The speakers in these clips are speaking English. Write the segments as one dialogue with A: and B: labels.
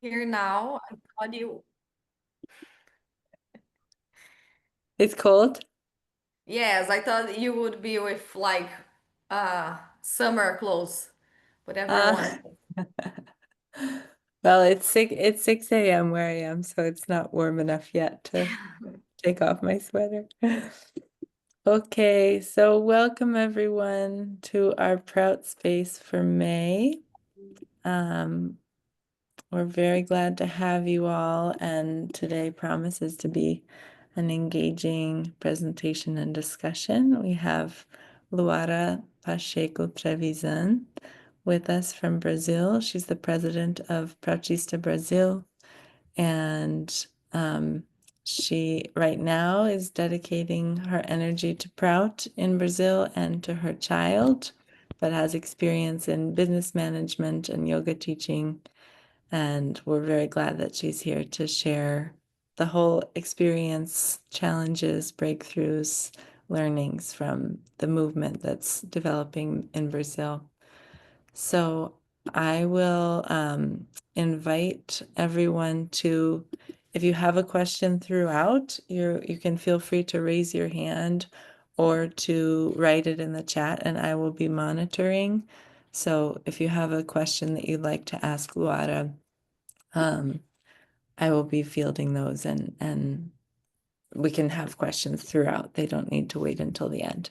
A: here now. I thought you,
B: It's cold?
A: yes, I thought you would be with like summer clothes, but
B: Uh,
A: everyone.
B: well, it's 6 a.m. where I am, so it's not warm enough yet to take off my sweater. Okay, so welcome everyone to our Prout Space for May. Um, we're very glad to have you all, and today promises to be an engaging presentation and discussion. We have Luara Pacheco Trevisan with us from Brazil. She's the president of Proutista Brasil, and she right now is dedicating her energy to Prout in Brazil and to her child, but has experience in business management and yoga teaching. And we're very glad that she's here to share the whole experience, challenges, breakthroughs, learnings from the movement that's developing in Brazil. So I will invite everyone to, if you have a question throughout, you can feel free to raise your hand or to write it in the chat, and I will be monitoring. So if you have a question that you'd like to ask Luara, um, I will be fielding those, and we can have questions throughout. They don't need to wait until the end.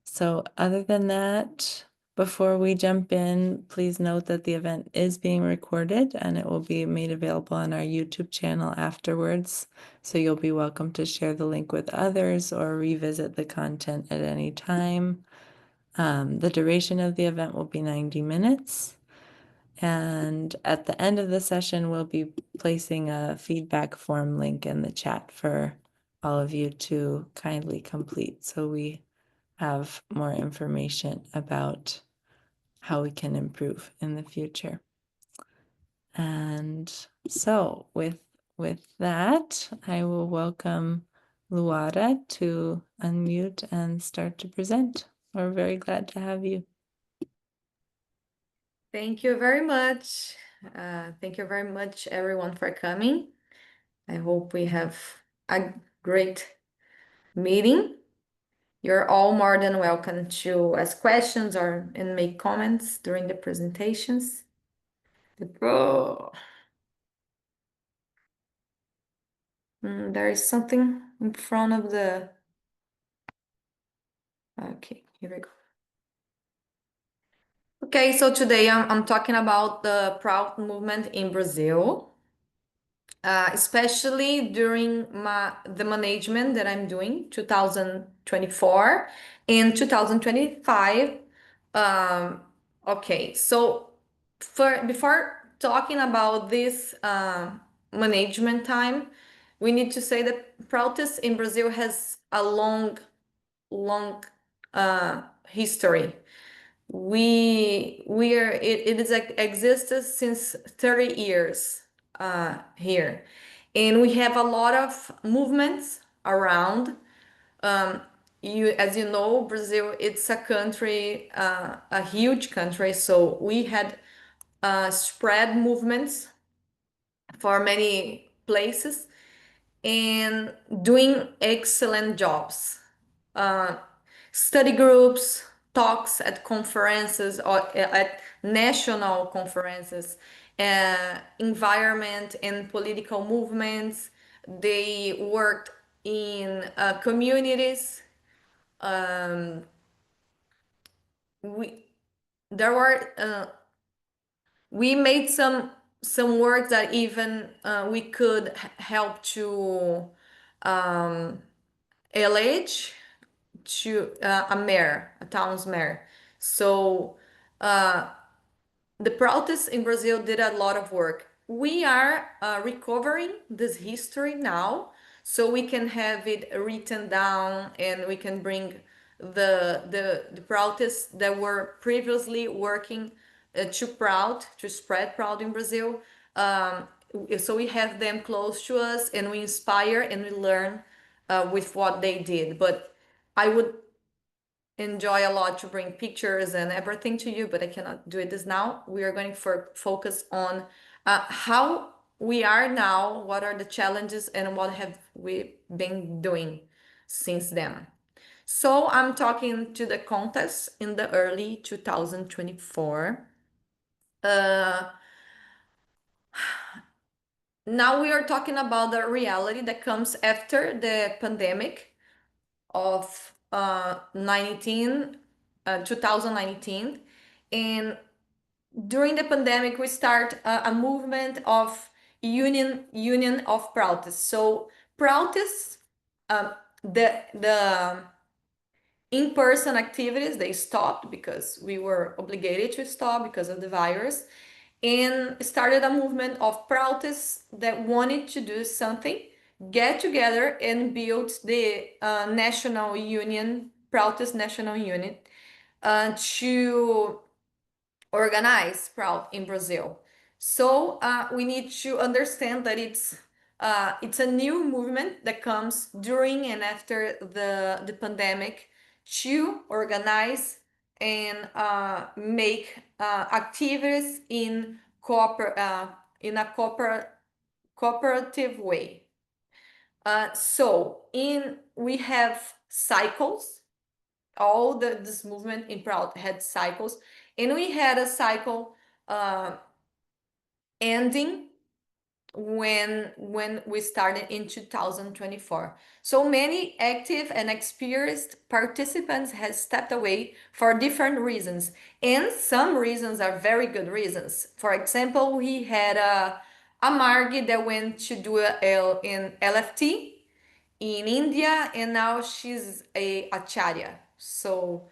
B: So other than that, before we jump in, please note that the event is being recorded and it will be made available on our YouTube channel afterwards. So you'll be welcome to share the link with others or revisit the content at any time. The duration of the event will be 90 minutes. And at the end of the session, we'll be placing a feedback form link in the chat for all of you to kindly complete. So we have more information about how we can improve in the future. And so with that, I will welcome Luara to unmute and start to present. We're very glad to have you.
A: Thank you very much. Thank you very much, everyone, for coming. I hope we have a great meeting. You're all more than welcome to ask questions or and make comments during the presentations. Oh, there is something in front of the. Okay, here we go. Okay, so today I'm talking about the Proud movement in Brazil, especially during the management that I'm doing, 2024 and 2025. Um, okay, so before talking about this management time, we need to say that protest in Brazil has a long history. It is existed since 30 years here, and we have a lot of movements around. As you know, Brazil, it's a country, a huge country, so we had spread movements for many places and doing excellent jobs. Uh, Study groups, talks at conferences or at national conferences, environment and political movements. They worked in communities. Um, we there were we made some work that even we could help to elect to a mayor, a town's mayor. So the protests in Brazil did a lot of work. We are recovering this history now, so we can have it written down and we can bring the protests that were previously working to spread proud in Brazil. So we have them close to us and we inspire and we learn with what they did. But I would enjoy a lot to bring pictures and everything to you, but I cannot do it this now. We are going to focus on how we are now, what are the challenges, and what have we been doing since then. So I'm talking to the contest in the early 2024. Uh, Now we are talking about the reality that comes after the pandemic of 2019. And during the pandemic, we start a movement of union of protests. So protests, um, the in-person activities, they stopped because we were obligated to stop because of the virus, and started a movement of protests that wanted to do something, get together and build the national union, protest national unit, to organize Prout in Brazil. So we need to understand that it's a new movement that comes during and after the pandemic to organize and make activities in a cooperative way. So in we have cycles. All this movement in Prout had cycles, and we had a cycle uh, ending when we started in 2024. So many active and experienced participants have stepped away for different reasons, and some reasons are very good reasons. For example, we had a Margie that went to do in LFT in India, and now she's a acharya. So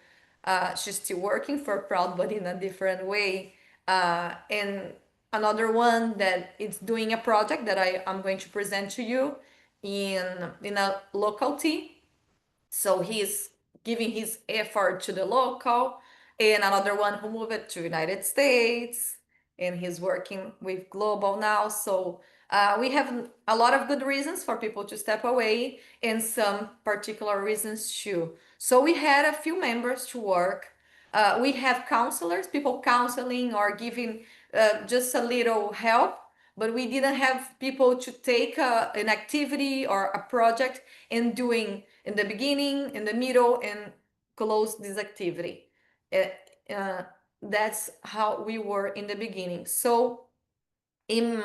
A: she's still working for Proud, but in a different way. And another one that is doing a project that I'm going to present to you in a locality. So he's giving his effort to the local, and another one who moved it to United States, and he's working with global now. So we have a lot of good reasons for people to step away, and some particular reasons too. So we had a few members to work. We have counselors, people counseling or giving just a little help, but we didn't have people to take an activity or a project and doing in the beginning, in the middle, and close this activity. Uh, uh, that's how we were in the beginning. So in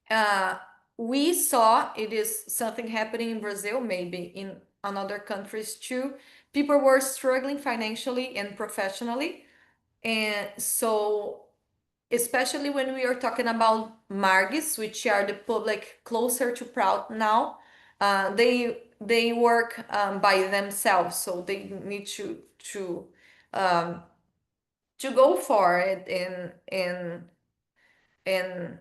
A: uh, we saw it is something happening in Brazil, maybe in other countries too. People were struggling financially and professionally, and so especially when we are talking about Margis, which are the public closer to Prout now, they work by themselves, so they need um, to go for it, and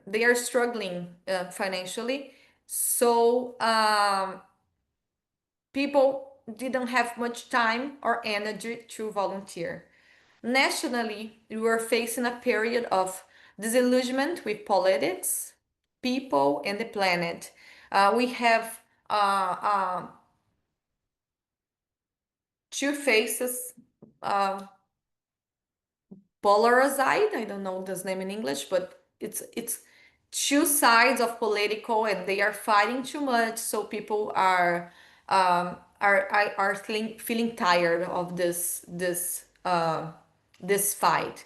A: they are struggling financially. So people didn't have much time or energy to volunteer. Nationally, we were facing a period of disillusionment with politics, people, and the planet. We have two faces, uh, polarized. I don't know this name in English, but it's two sides of political, and they are fighting too much. So people are feeling tired of this fight.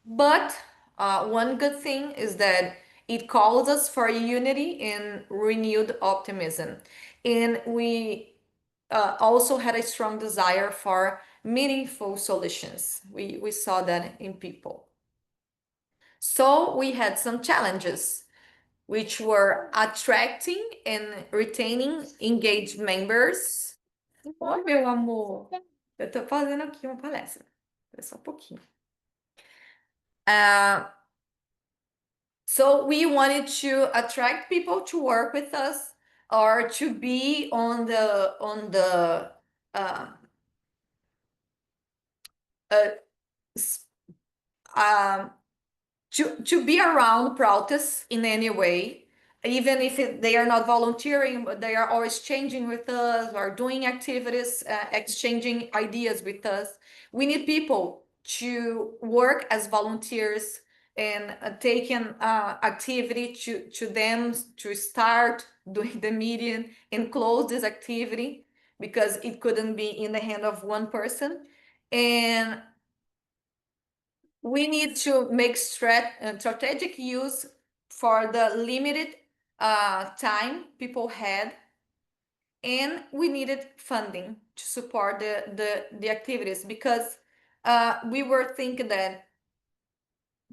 A: But one good thing is that it calls us for unity and renewed optimism. And we also had a strong desire for meaningful solutions. We saw that in people. So we had some challenges, which were attracting and retaining engaged members. Oi, meu amor. Eu tô fazendo aqui uma palestra. É só um pouquinho. Uh, So we wanted to attract people to work with us or to be on the uh, uh, s- um, to be around protests in any way, even if they are not volunteering, but they are always changing with us or doing activities, exchanging ideas with us. We need people to work as volunteers and taking activity to them to start doing the meeting and close this activity because it couldn't be in the hand of one person. And we need to make strategic use for the limited time people had, and we needed funding to support the activities because we were thinking that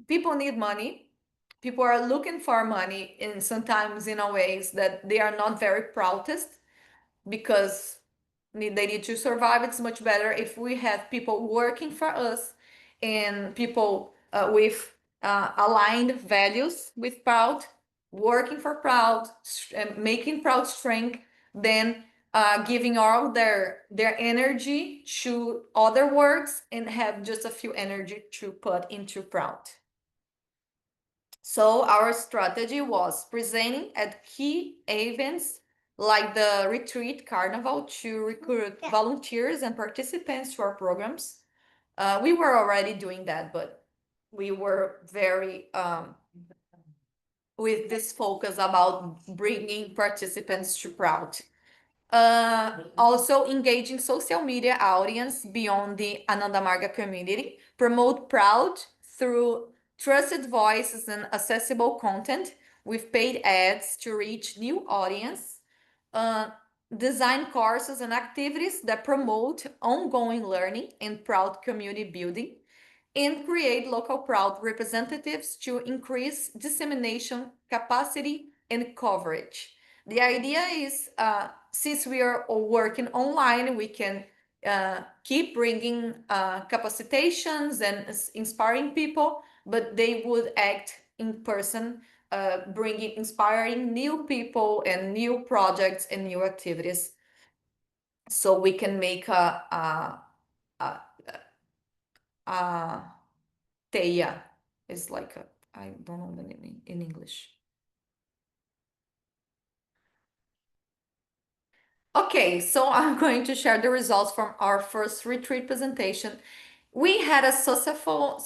A: people need money. People are looking for money, and sometimes in a ways that they are not very proudest because they need to survive. It's much better if we have people working for us and people with aligned values with Prout, working for Prout, making Prout strength, than giving all their energy to other works and have just a few energy to put into Prout. So our strategy was presenting at key events like the retreat carnival to recruit volunteers and participants to our programs. We were already doing that, but we were very with this focus about bringing participants to Proud. Also engaging social media audience beyond the Ananda Marga community, promote Proud through trusted voices and accessible content with paid ads to reach new audience, uh, design courses and activities that promote ongoing learning and Proud community building, and create local Proud representatives to increase dissemination capacity and coverage. The idea is, since we are all working online, we can keep bringing capacitations and inspiring people, but they would act in person, bringing, inspiring new people and new projects and new activities. So we can make a Teia. It's like a, I don't know the name in English. Okay, so I'm going to share the results from our first retreat presentation. We had a successful,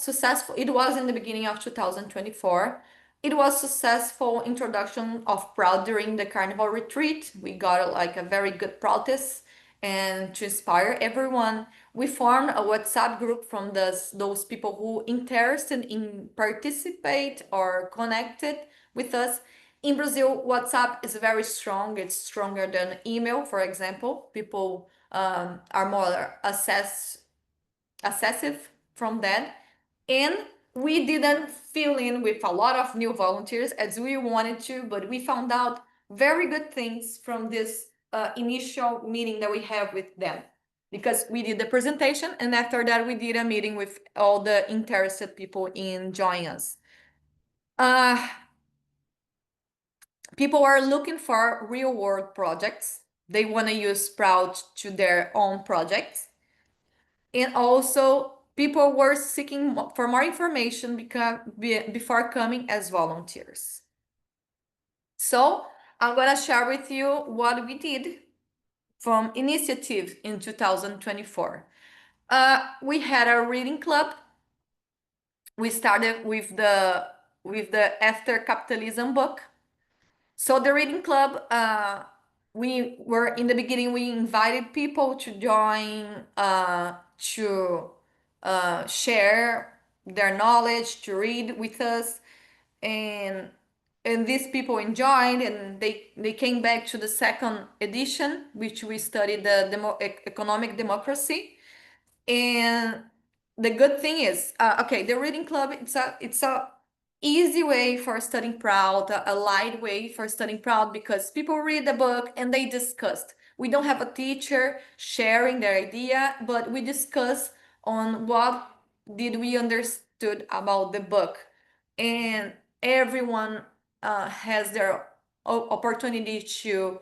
A: it was in the beginning of 2024. It was successful introduction of Proud during the Carnival retreat. We got like a very good practice and to inspire everyone. We formed a WhatsApp group from those people who interested in participate or connected with us. In Brazil, WhatsApp is very strong. It's stronger than email, for example. People are more accessive from that. And we didn't fill in with a lot of new volunteers as we wanted to, but we found out very good things from this initial meeting that we have with them. Because we did the presentation, and after that, we did a meeting with all the interested people in joining us. People are looking for real world projects. They want to use Sprout to their own projects. And also, people were seeking for more information before coming as volunteers. So I'm going to share with you what we did from initiative in 2024. We had a reading club. We started with the After Capitalism book. So the reading club, we were in the beginning, we invited people to join, to share their knowledge, to read with us, and these people enjoyed, and they came back to the second edition, which we studied the economic democracy. And the good thing is, okay, the reading club, it's a easy way for studying Proud, a light way for studying Proud, because people read the book and they discussed. We don't have a teacher sharing their idea, but we discuss on what did we understood about the book, and everyone has their opportunity to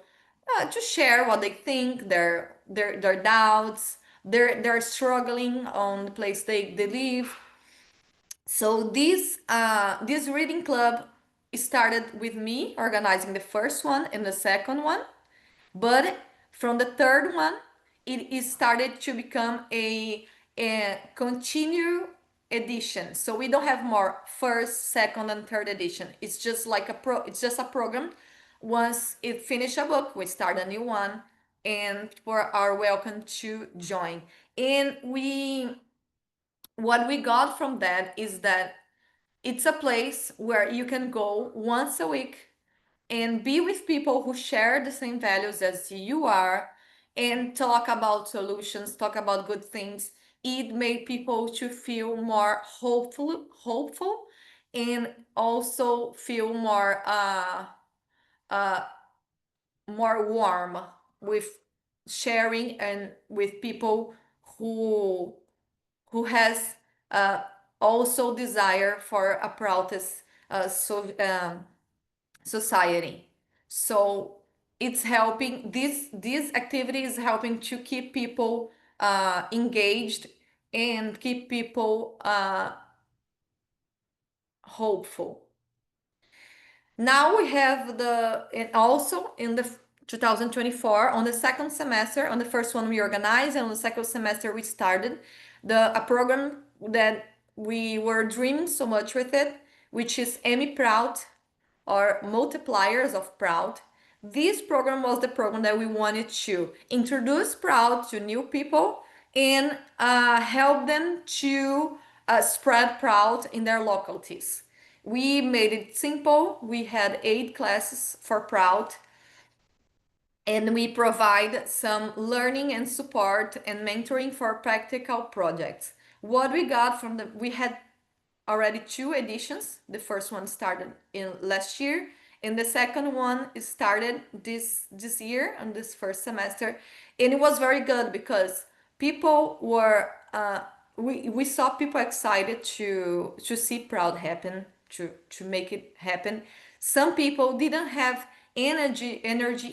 A: share what they think, their doubts, they're struggling on the place they live. So this reading club started with me organizing the first one and the second one, but from the third one it started to become a continue edition. So we don't have more first, second, and third edition. It's just like it's just a program. Once it finish a book, we start a new one, and people are welcome to join. And what we got from that is that it's a place where you can go once a week and be with people who share the same values as you are, and talk about solutions, talk about good things. It made people to feel more hopeful, and also feel uh, more warm with sharing, and with people who has uh, also desire for a protest society. So it's helping, this activity is helping to keep people engaged, and keep people hopeful. Now we have and also in the 2024, on the second semester, on the first one we organized, and on the second semester we started a program that we were dreaming so much with it, which is PROUT, or multipliers of PROUT. This program was the program that we wanted to introduce PROUT to new people, and help them to spread PROUT in their localities. We made it simple. We had 8 classes for PROUT, and we provide some learning and support and mentoring for practical projects. What we got from we had already 2 editions. The first one started in last year, and the second one is started this year on this first semester. And it was very good because people were we saw people excited to see Proud happen, to make it happen. Some people didn't have energy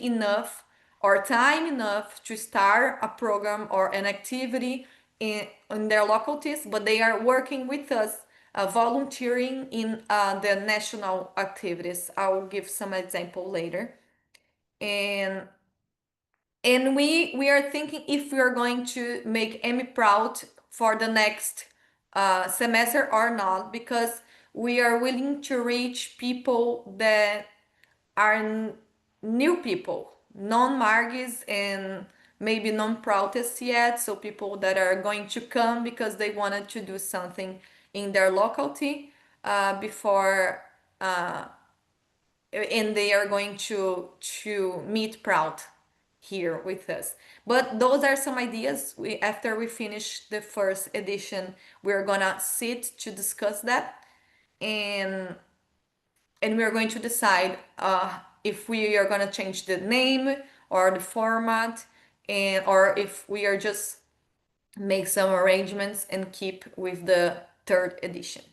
A: enough or time enough to start a program or an activity in their localities, but they are working with us, volunteering in the national activities. I will give some example later. And we are thinking if we are going to make Amy Proud for the next semester or not, because we are willing to reach people that are new people, non-Margis and maybe non-Proutists yet, so people that are going to come because they wanted to do something in their locality before, and they are going to meet Prout here with us. But those are some ideas. After we finish the first edition, we're gonna sit to discuss that, and we're going to decide if we are going to change the name or the format, and or if we are just make some arrangements and keep with the third edition.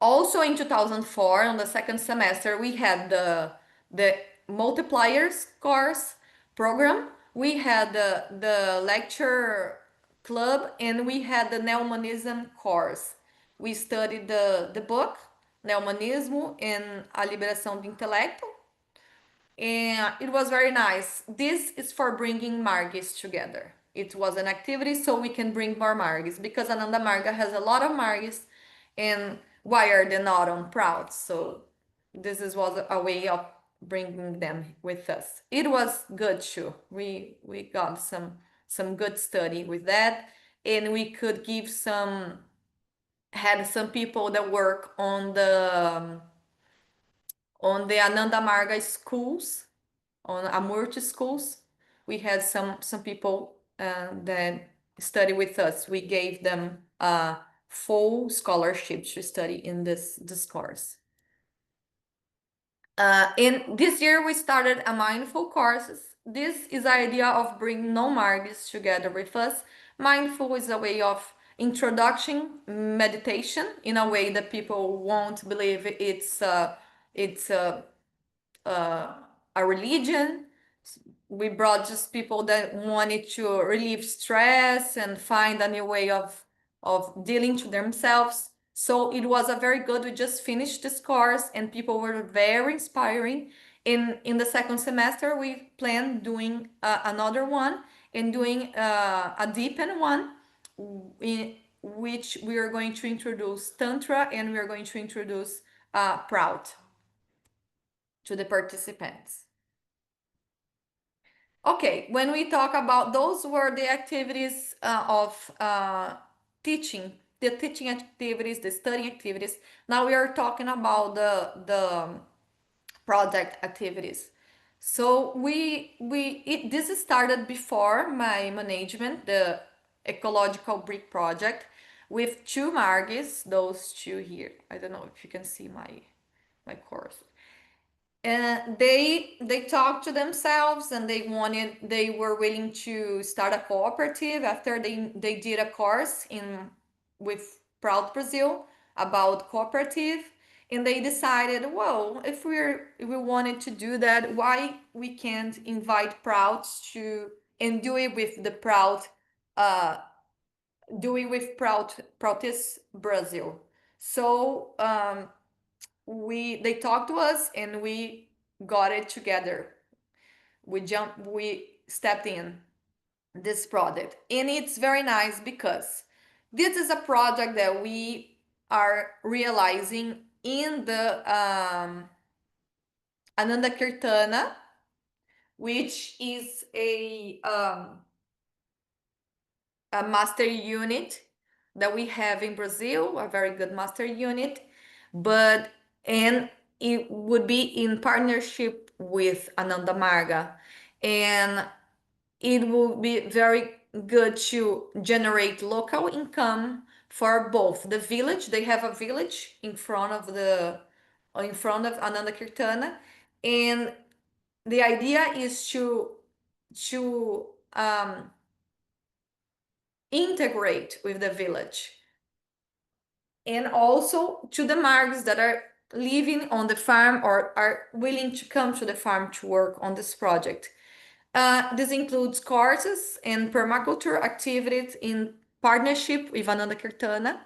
A: Also in 2004, on the second semester, we had the multipliers course program. We had the lecture club, and we had the Neomanism course. We studied the book Neomanismo and a Liberação do Intelecto, and it was very nice. This is for bringing Margis together. It was an activity so we can bring more Margis, because Ananda Marga has a lot of Margis, and why are they not on Proud? So was a way of bringing them with us. It was good too. We got some good study with that, and we could give had some people that work on the Ananda Marga schools, on Amurti schools. We had some people that study with us. We gave them a full scholarship to study in this course. And this year we started a mindful courses. This is the idea of bringing non-Margis together with us. Mindful is a way of introduction meditation in a way that people won't believe it's a religion. We brought just people that wanted to relieve stress and find a new way of dealing to themselves. So it was a very good. We just finished this course, and people were very inspiring. In the second semester, we plan doing another one, and doing a deepened one in which we are going to introduce Tantra and we are going to introduce PROUT to the participants. Okay, when we talk about those were the activities of teaching, the teaching activities, the studying activities. Now we are talking about the project activities. So this started before my management, the ecological brick project, with two Margis, those two here. I don't know if you can see my course. And they talked to themselves and they were willing to start a cooperative after they did a course in with Prout Brazil about cooperative, and they decided, well, if we wanted to do that, why we can't invite Prouts to and do it with the Prout uh do it with Proutista Brasil. So they talked to us and we got it together. We stepped in this project, and it's very nice because this is a project that we are realizing in the Ananda Kirtana, which is a master unit that we have in Brazil, a very good master unit, but and it would be in partnership with Ananda Marga, and it will be very good to generate local income for both the village. They have a village in front of Ananda Kirtana, and the idea is to integrate with the village, and also to the marks that are living on the farm or are willing to come to the farm to work on this project. This includes courses and permaculture activities in partnership with Ananda Kirtana.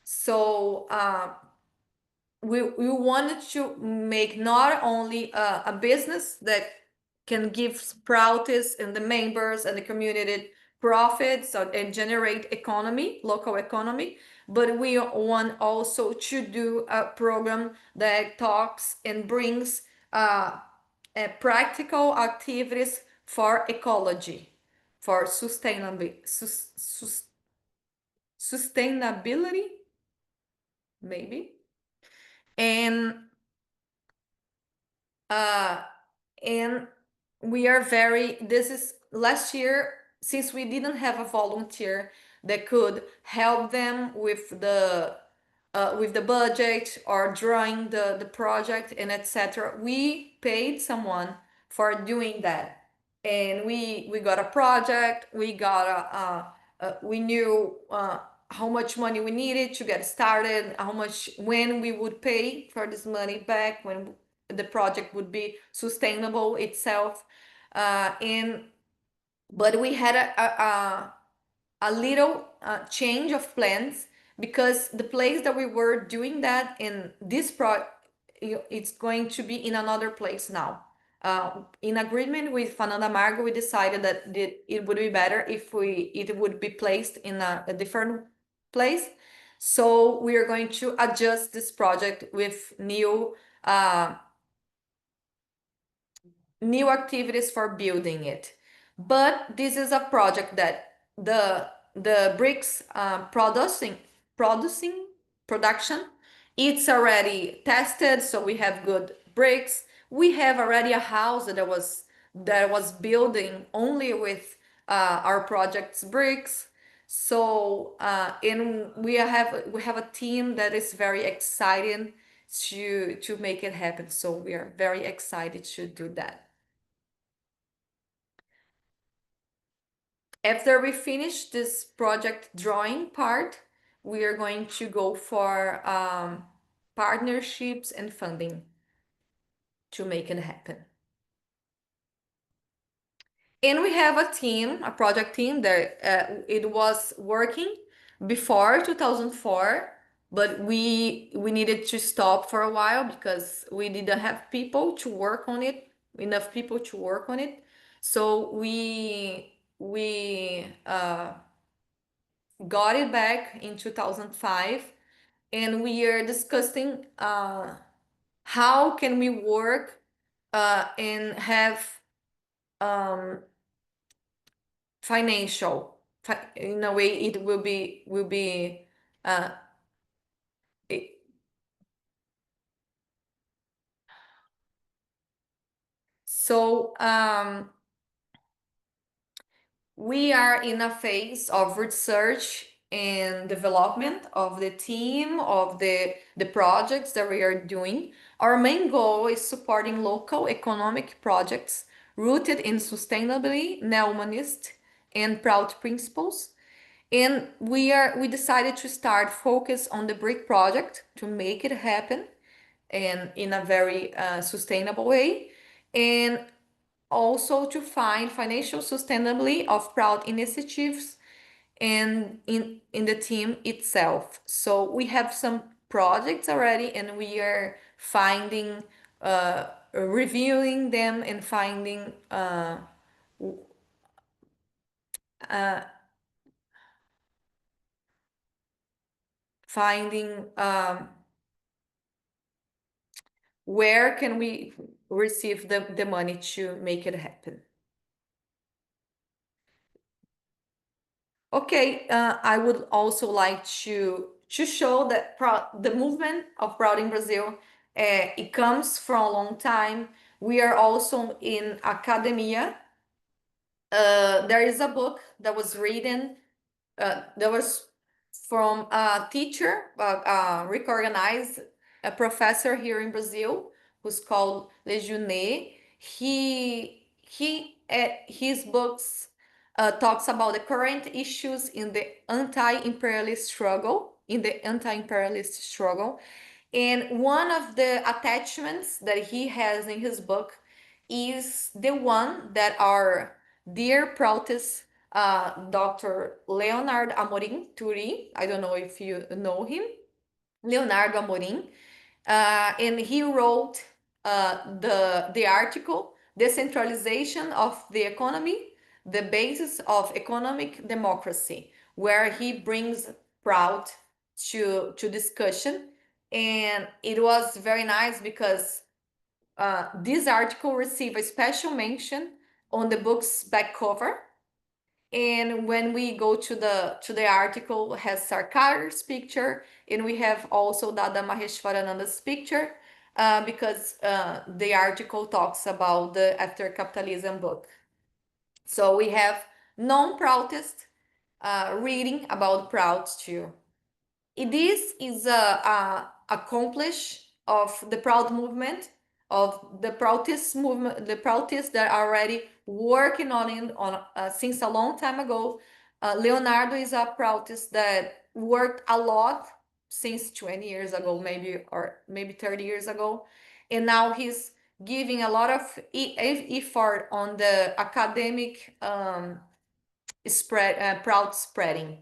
A: So we wanted to make not only a business that can give sprouts and the members and the community profits and generate economy, local economy, but we want also to do a program that talks and brings practical activities for ecology, for sustainability, maybe, and uh, and we are very. This is last year, since we didn't have a volunteer that could help them with the budget or drawing the project and etc. We paid someone for doing that, and we got a project. We got we knew how much money we needed to get started, how much when we would pay for this money back when the project would be sustainable itself, and but we had a little change of plans because the place that we were doing that in this it's going to be in another place now. In agreement with Fernanda Margo, we decided that it would be better if it would be placed in a different place. So we are going to adjust this project with new activities for building it. But this is a project that the bricks producing production, it's already tested, so we have good bricks. We have already a house that was building only with our project's bricks. So and we have a team that is very excited to make it happen. So we are very excited to do that. After we finish this project drawing part, we are going to go for partnerships and funding to make it happen. And we have a team, a project team that it was working before 2004, but we needed to stop for a while because we didn't have people to work on it, enough people to work on it. So we got it back in 2005, and we are discussing how can we work and have um, financial in a way it will be uh, it, so we are in a phase of research and development of the team of the projects that we are doing. Our main goal is supporting local economic projects rooted in sustainability, neo-humanist, and proud principles. And we decided to start focus on the brick project to make it happen and in a very sustainable way, and also to find financial sustainability of proud initiatives and in the team itself. So we have some projects already, and we are finding reviewing them and uh, finding where can we receive the money to make it happen. Okay, I would also like to show that the movement of Proud in Brazil, it comes from a long time. We are also in academia. There is a book that was written that was from a teacher, recognized a professor here in Brazil, who's called Lejeune. His books talks about the current issues in the anti-imperialist struggle, and one of the attachments that he has in his book is the one that our dear Proutist Dr. Leonardo Amorim Turi. I don't know if you know him, Leonardo Amorim, and he wrote the article "Decentralization of the Economy: The Basis of Economic Democracy," where he brings Prout to discussion, and it was very nice because this article received a special mention on the book's back cover. And when we go to the article, it has Sarkar's picture, and we have also Dada Maheshwarananda's picture, because the article talks about the After Capitalism book. So we have non-Proutist reading about Prout too. This is a accomplish of the Proud movement, of the Proutist movement, the Proutists that are already working on it since a long time ago. Leonardo is a Proutist that worked a lot since 20 years ago, maybe, or maybe 30 years ago, and now he's giving a lot of effort on the academic Prout spreading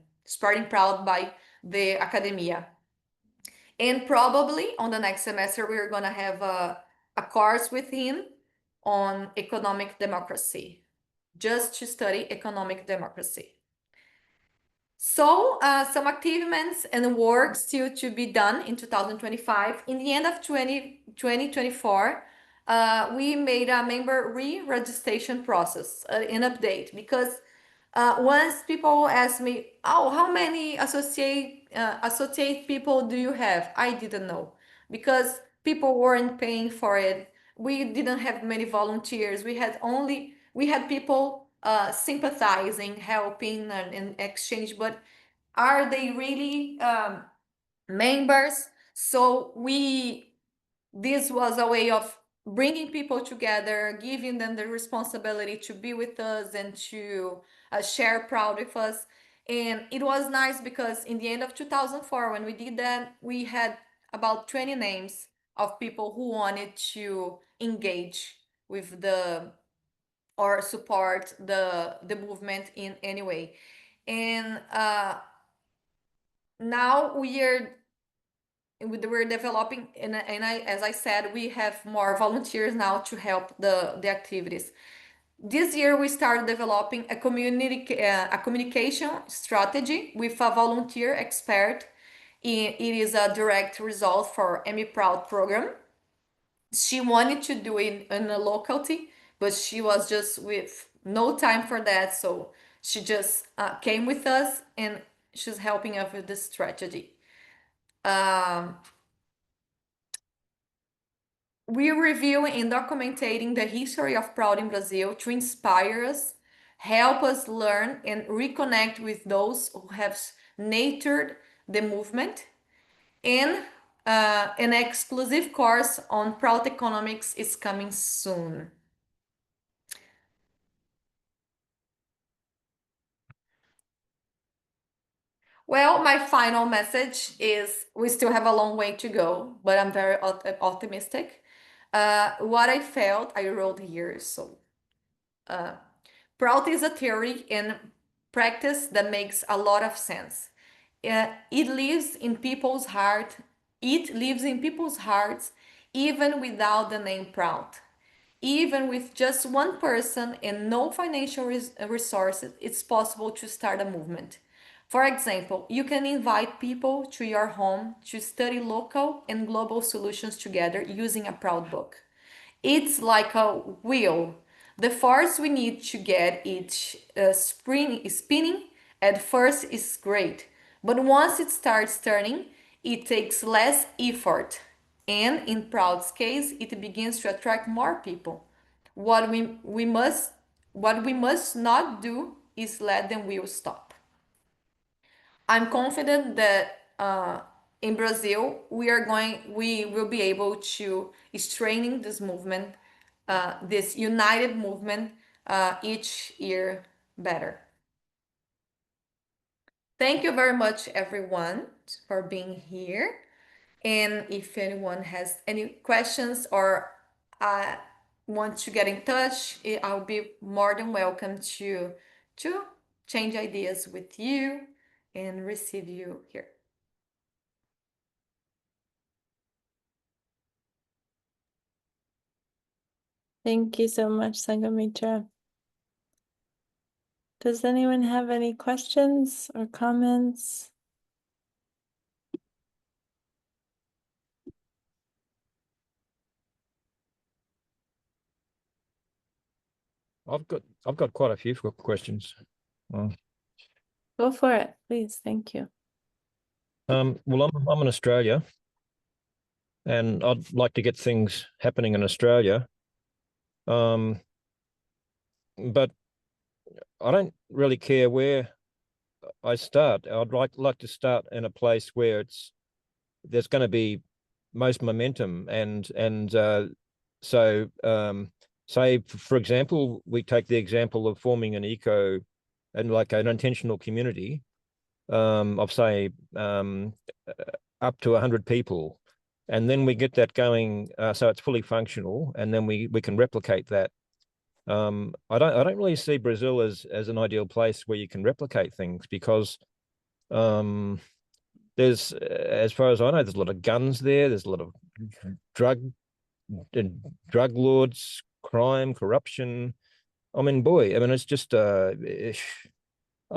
A: Prout by the academia. And probably on the next semester, we're going to have a course with him on economic democracy, just to study economic democracy. So some achievements and work still to be done in 2025. In the end of 2024, we made a member re-registration process, an update, because once people ask me, "Oh, how many associate people do you have?" I didn't know because people weren't paying for it. We didn't have many volunteers. We had people sympathizing, helping, and exchange, but are they really members? So this was a way of bringing people together, giving them the responsibility to be with us and to share proud with us. And it was nice because in the end of 2004, when we did that, we had about 20 names of people who wanted to engage with the or support the movement in any way. And now we're developing, and as I said, we have more volunteers now to help the activities. This year, we started developing a communication strategy with a volunteer expert. It is a direct result for Amy Proud program. She wanted to do it in a locality, but she was just with no time for that. So she just came with us and she's helping us with this strategy. Um, we review and documenting the history of Proud in Brazil to inspire us, help us learn and reconnect with those who have nurtured the movement. And an exclusive course on Proud economics is coming soon. Well, my final message is we still have a long way to go, but I'm very optimistic. What I felt, I wrote here. So, Prout is a theory and practice that makes a lot of sense. It lives in people's heart. It lives in people's hearts, even without the name Prout. Even with just one person and no financial resources, it's possible to start a movement. For example, you can invite people to your home to study local and global solutions together using a Proud book. It's like a wheel. The force we need to get it spinning at first is great, but once it starts turning, it takes less effort. And in Proud's case, it begins to attract more people. What we must not do is let the wheel stop. I'm confident that in Brazil we will be able to strengthen this movement, this united movement, each year better. Thank you very much, everyone, for being here. And if anyone has any questions or uh, want to get in touch, I'll be more than welcome to change ideas with you and receive you here.
B: Thank you so much, Sangamitra. Does anyone have any questions or comments?
C: I've got quite a few questions.
B: Go for it, please. Thank you.
C: Well, I'm in Australia, and I'd like to get things happening in Australia. But I don't really care where I start. I'd like to start in a place where there's going to be most momentum, and so say for example, we take the example of forming an like an intentional community of say up to 100 people, and then we get that going so it's fully functional, and then we can replicate that. I don't really see Brazil as an ideal place where you can replicate things, because there's, as far as I know, there's a lot of guns there. There's a lot of drug lords, crime, corruption. I mean, boy, I mean, it's just I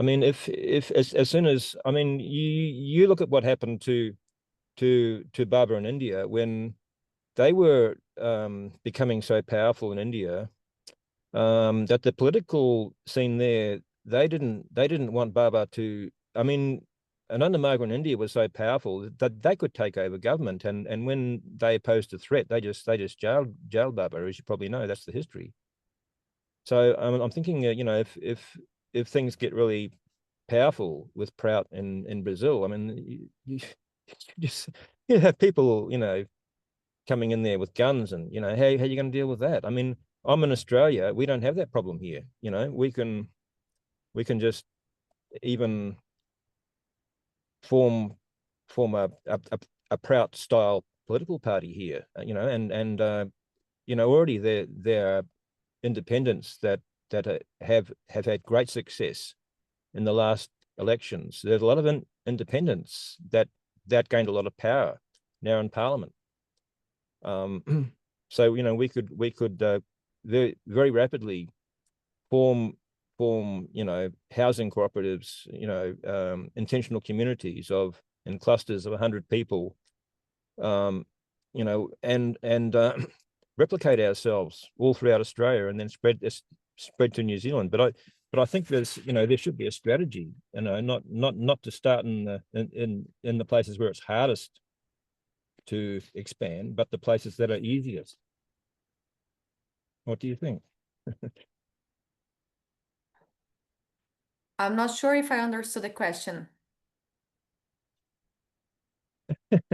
C: mean, if as soon as, I mean, you look at what happened to Baba in India when they were becoming so powerful in India, that the political scene there, they didn't want Baba to. I mean, and under Margaret in India was so powerful that they could take over government, and when they posed a threat, they just jailed Baba, as you probably know. That's the history. So I'm thinking, you know, if things get really powerful with Prout in Brazil, I mean, you just you have people, you know, coming in there with guns, and you know, how are you going to deal with that? I mean, I'm in Australia. We don't have that problem here. You know, we can just even form a Prout style political party here. You know, and you know, already there are independents that have had great success in the last elections. There's a lot of independents that gained a lot of power now in Parliament. So you know, we could very rapidly form, housing cooperatives, intentional communities in clusters of 100 people, and replicate ourselves all throughout Australia, and then spread to New Zealand. But I think there should be a strategy, not to start in the places where it's hardest to expand, but the places that are easiest. What do you think?
A: I'm not sure if I understood the question.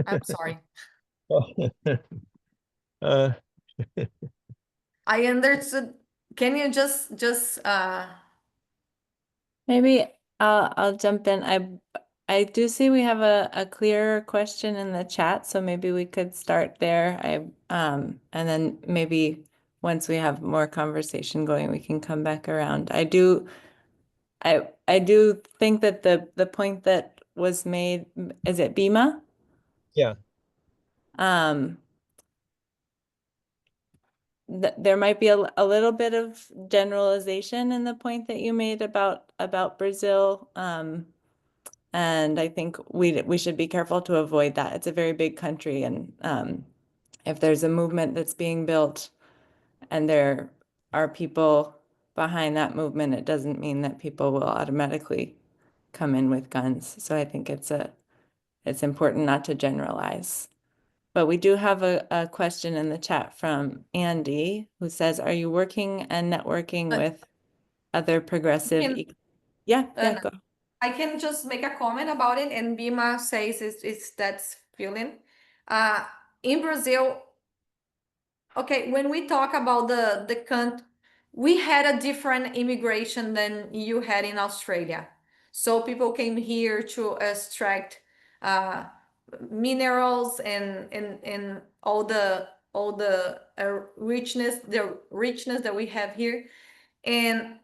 A: I'm sorry.
C: uh,
A: I understood. Can you just
B: Maybe I'll jump in. I do see we have a clear question in the chat, so maybe we could start there. And then maybe once we have more conversation going, we can come back around. I do think that the point that was made, is it Bima?
C: yeah.
B: There might be a little bit of generalization in the point that you made about Brazil. And I think we should be careful to avoid that. It's a very big country, and if there's a movement that's being built and there are people behind that movement, it doesn't mean that people will automatically come in with guns. So I think it's important not to generalize. But we do have a question in the chat from Andy, who says, "Are you working and networking with other progressive?" Yeah, go.
A: I can just make a comment about it, and Bima says that's feeling. In Brazil, okay, when we talk about the country, we had a different immigration than you had in Australia. So people came here to extract minerals and all the richness that we have here. And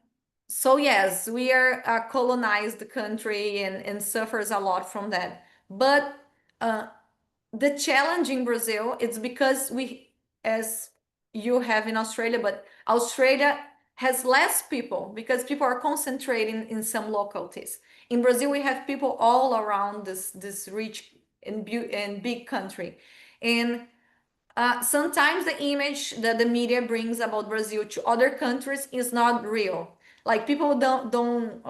A: so yes, we are a colonized country and suffers a lot from that. But the challenge in Brazil, it's because we, as you have in Australia, but Australia has less people because people are concentrating in some localities. In Brazil, we have people all around this rich and big country, and sometimes the image that the media brings about Brazil to other countries is not real. Like people don't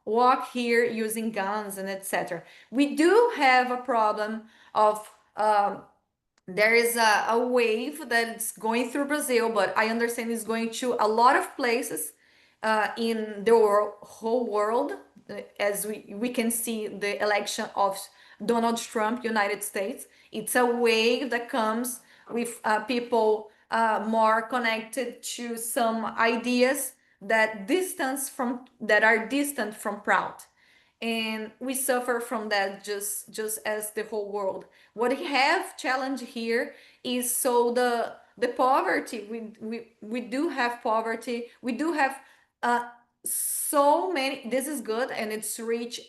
A: walk here using guns and etc. We do have a problem of there is a wave that's going through Brazil, but I understand it's going to a lot of places in the whole world, as we can see the election of Donald Trump, United States. It's a wave that comes with people more connected to some ideas that are distant from Prout, and we suffer from that just as the whole world. What we have challenge here is so the poverty. We do have poverty. We do have so many. This is good, and it's rich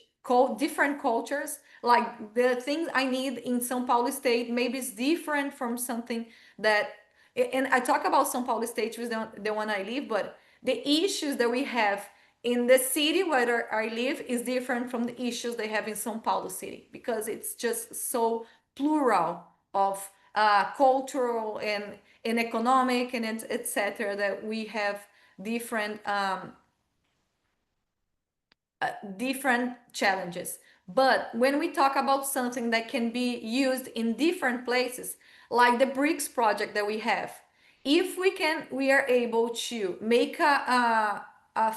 A: different cultures. Like the things I need in São Paulo state maybe is different from something that, and I talk about São Paulo state, which is the one I live, but the issues that we have in the city where I live is different from the issues they have in São Paulo city, because it's just so plural of cultural and economic and etc. that we have different different challenges. But when we talk about something that can be used in different places, like the bricks project that we have, if we are able to make a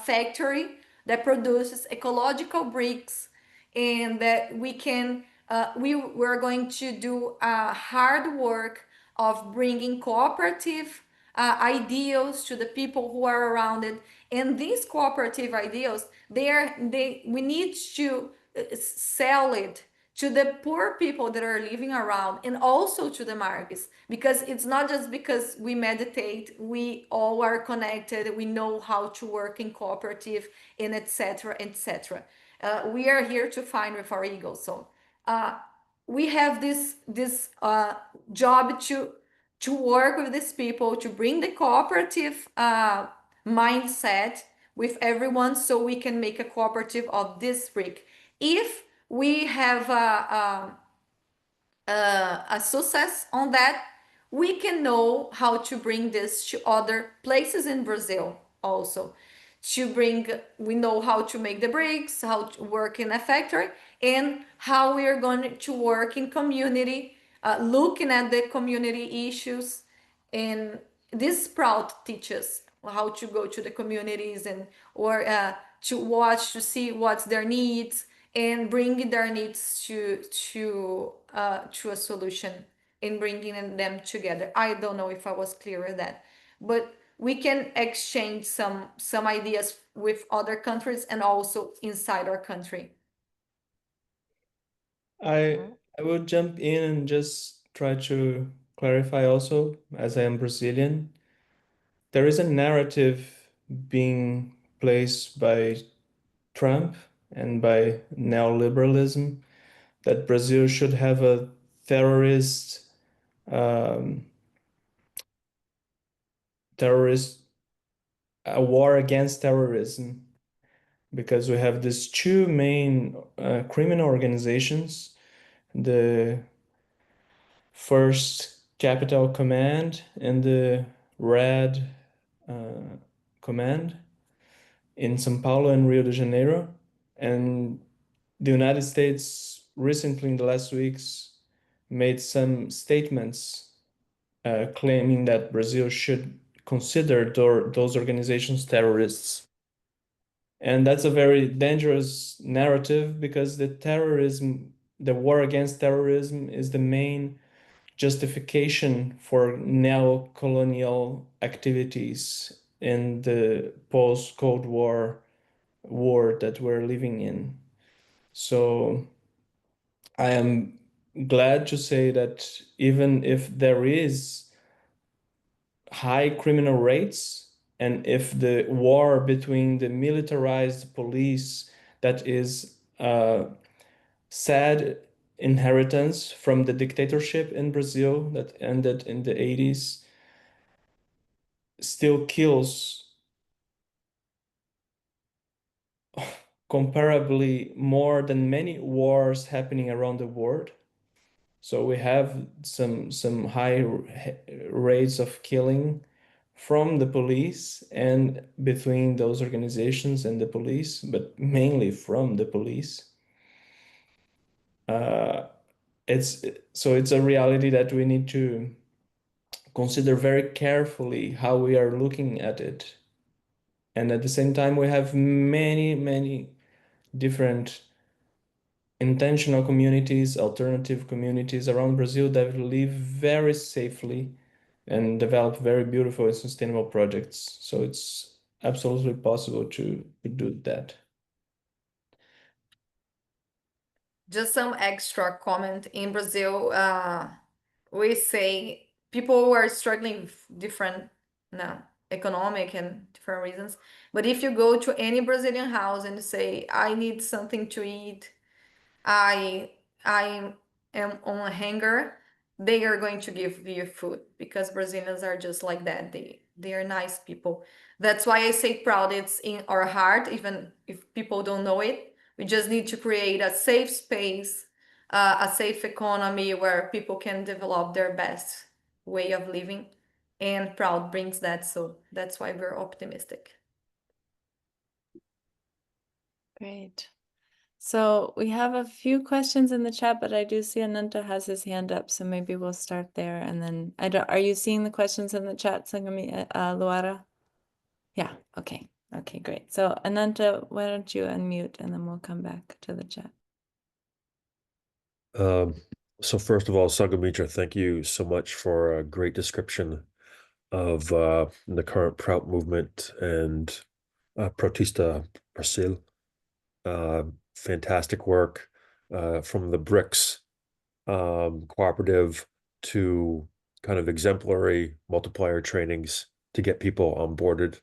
A: factory that produces ecological bricks, and that we're going to do hard work of bringing cooperative ideals to the people who are around it. And these cooperative ideals, we need to sell it to the poor people that are living around, and also to the markets, because it's not just because we meditate, we all are connected, we know how to work in cooperative and etc etc. We are here to find with our ego. So we have this job to work with these people, to bring the cooperative mindset with everyone so we can make a cooperative of this brick. If we have a success on that, we can know how to bring this to other places in Brazil also. We know how to make the bricks, how to work in a factory, and how we are going to work in community, looking at the community issues. And this Prout teaches how to go to the communities and or to watch to see what's their needs and bringing their needs to a solution and bringing them together. I don't know if I was clear with that, but we can exchange some ideas with other countries and also inside our country.
D: I will jump in and just try to clarify also, as I am Brazilian. There is a narrative being placed by Trump and by neoliberalism that Brazil should have a terrorist um, terrorist a war against terrorism, because we have these two main criminal organizations, the First Capital Command and the Red Command in São Paulo and Rio de Janeiro. And the United States recently, in the last weeks, made some statements claiming that Brazil should consider those organizations terrorists. And that's a very dangerous narrative, because the war against terrorism is the main justification for neo-colonial activities in the post-Cold War world that we're living in. So I am glad to say that even if there is high criminal rates, and if the war between the militarized police that is sad inheritance from the dictatorship in Brazil that ended in the 80s still kills comparably more than many wars happening around the world. So we have some high rates of killing from the police and between those organizations and the police, but mainly from the police. It's a reality that we need to consider very carefully how we are looking at it. And at the same time, we have many different intentional communities, alternative communities around Brazil that live very safely and develop very beautiful and sustainable projects. So it's absolutely possible to do that.
A: Just some extra comment. In Brazil, we say people who are struggling with different no, economic and different reasons. But if you go to any Brazilian house and say, I need something to eat, I am on a hunger, they are going to give you food because Brazilians are just like that. They are nice people. That's why I say proud. It's in our heart, even if people don't know it. We just need to create a safe space, a safe economy where people can develop their best way of living. And proud brings that. So that's why we're optimistic.
B: Great. So we have a few questions in the chat, but I do see Ananta has his hand up, so maybe we'll start there. And then are you seeing the questions in the chat, Sangami, Luara? Yeah, okay. Okay, great. So Ananta, why don't you unmute and then we'll come back to the chat.
E: So first of all, Sanghamitra, thank you so much for a great description of the current PROUT movement and Proutista Brasil. Fantastic work from the BRICS cooperative to kind of exemplary multiplier trainings to get people onboarded,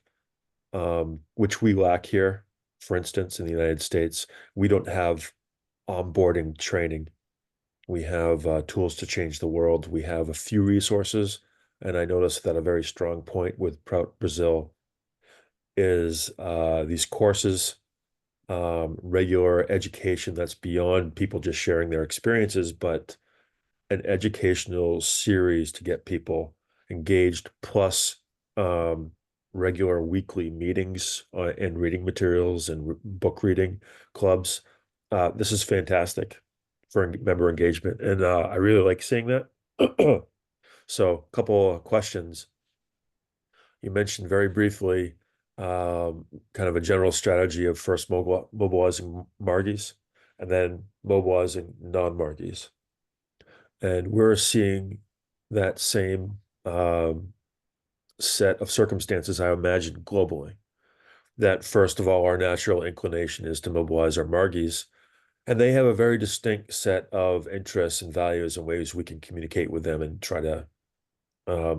E: which we lack here. For instance, in the United States, we don't have onboarding training. We have tools to change the world. We have a few resources, and I noticed that a very strong point with PROUT Brazil is these courses, regular education that's beyond people just sharing their experiences, but an educational series to get people engaged, plus regular weekly meetings and reading materials and book reading clubs. This is fantastic for member engagement, and I really like seeing that. So, a couple of questions. You mentioned very briefly kind of a general strategy of first mobilizing Margies and then mobilizing non-Margies. And we're seeing that same set of circumstances, I imagine, globally. That first of all, our natural inclination is to mobilize our Margies, and they have a very distinct set of interests and values and ways we can communicate with them and try to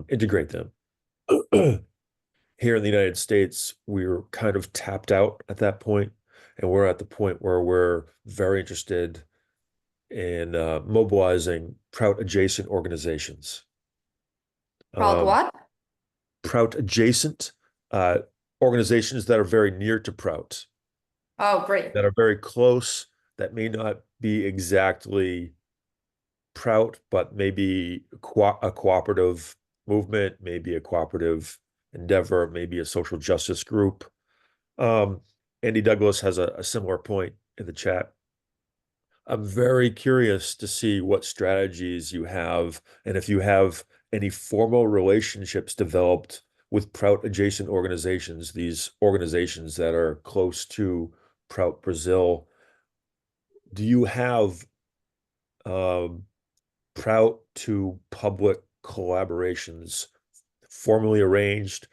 E: integrate them. Here in the United States, we're kind of tapped out at that point, and we're at the point where we're very interested in mobilizing Prout adjacent organizations.
A: Proud what?
E: Prout adjacent organizations that are very near to Prout,
A: Oh, great.
E: that are very close, that may not be exactly Prout, but maybe a cooperative movement, maybe a cooperative endeavor, maybe a social justice group. Andy Douglas has a similar point in the chat. I'm very curious to see what strategies you have, and if you have any formal relationships developed with Prout adjacent organizations, these organizations that are close to Prout Brazil. Do you have Prout to public collaborations formally arranged,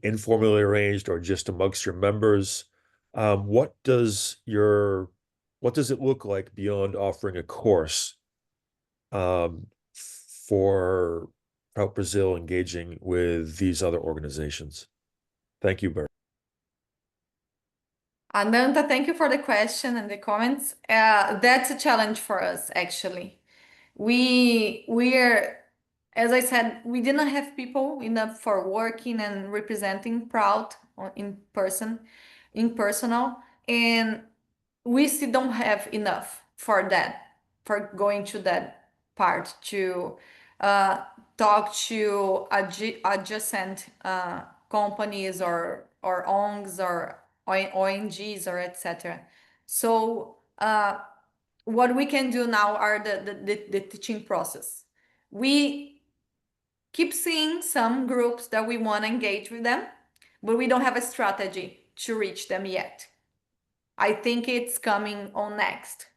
E: informally arranged, or just amongst your members? What does it look like beyond offering a course for Prout Brazil engaging with these other organizations? Thank you, Bert.
A: Ananta, thank you for the question and the comments. That's a challenge for us, actually. We're, as I said, we didn't have people enough for working and representing Proud in person, in personal, and we still don't have enough for that, for going to that part to uh, talk to adjacent companies or ONGs or ONGs or etc. So what we can do now are the teaching process. We keep seeing some groups that we want to engage with them, but we don't have a strategy to reach them yet. I think it's coming on next.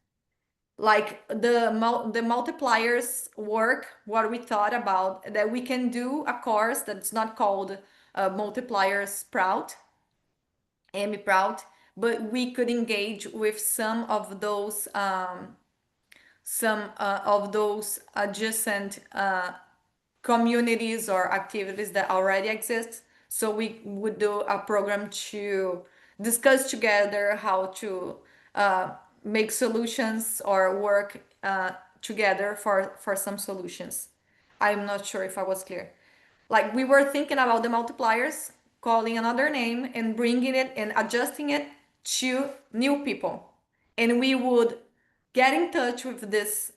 A: Like the multipliers work, what we thought about that we can do a course that's not called multipliers Prout, Amy Prout, but we could engage with some of those adjacent communities or activities that already exist. So we would do a program to discuss together how to make solutions or work together for some solutions. I'm not sure if I was clear. Like we were thinking about the multipliers, calling another name and bringing it and adjusting it to new people. And we would get in touch with this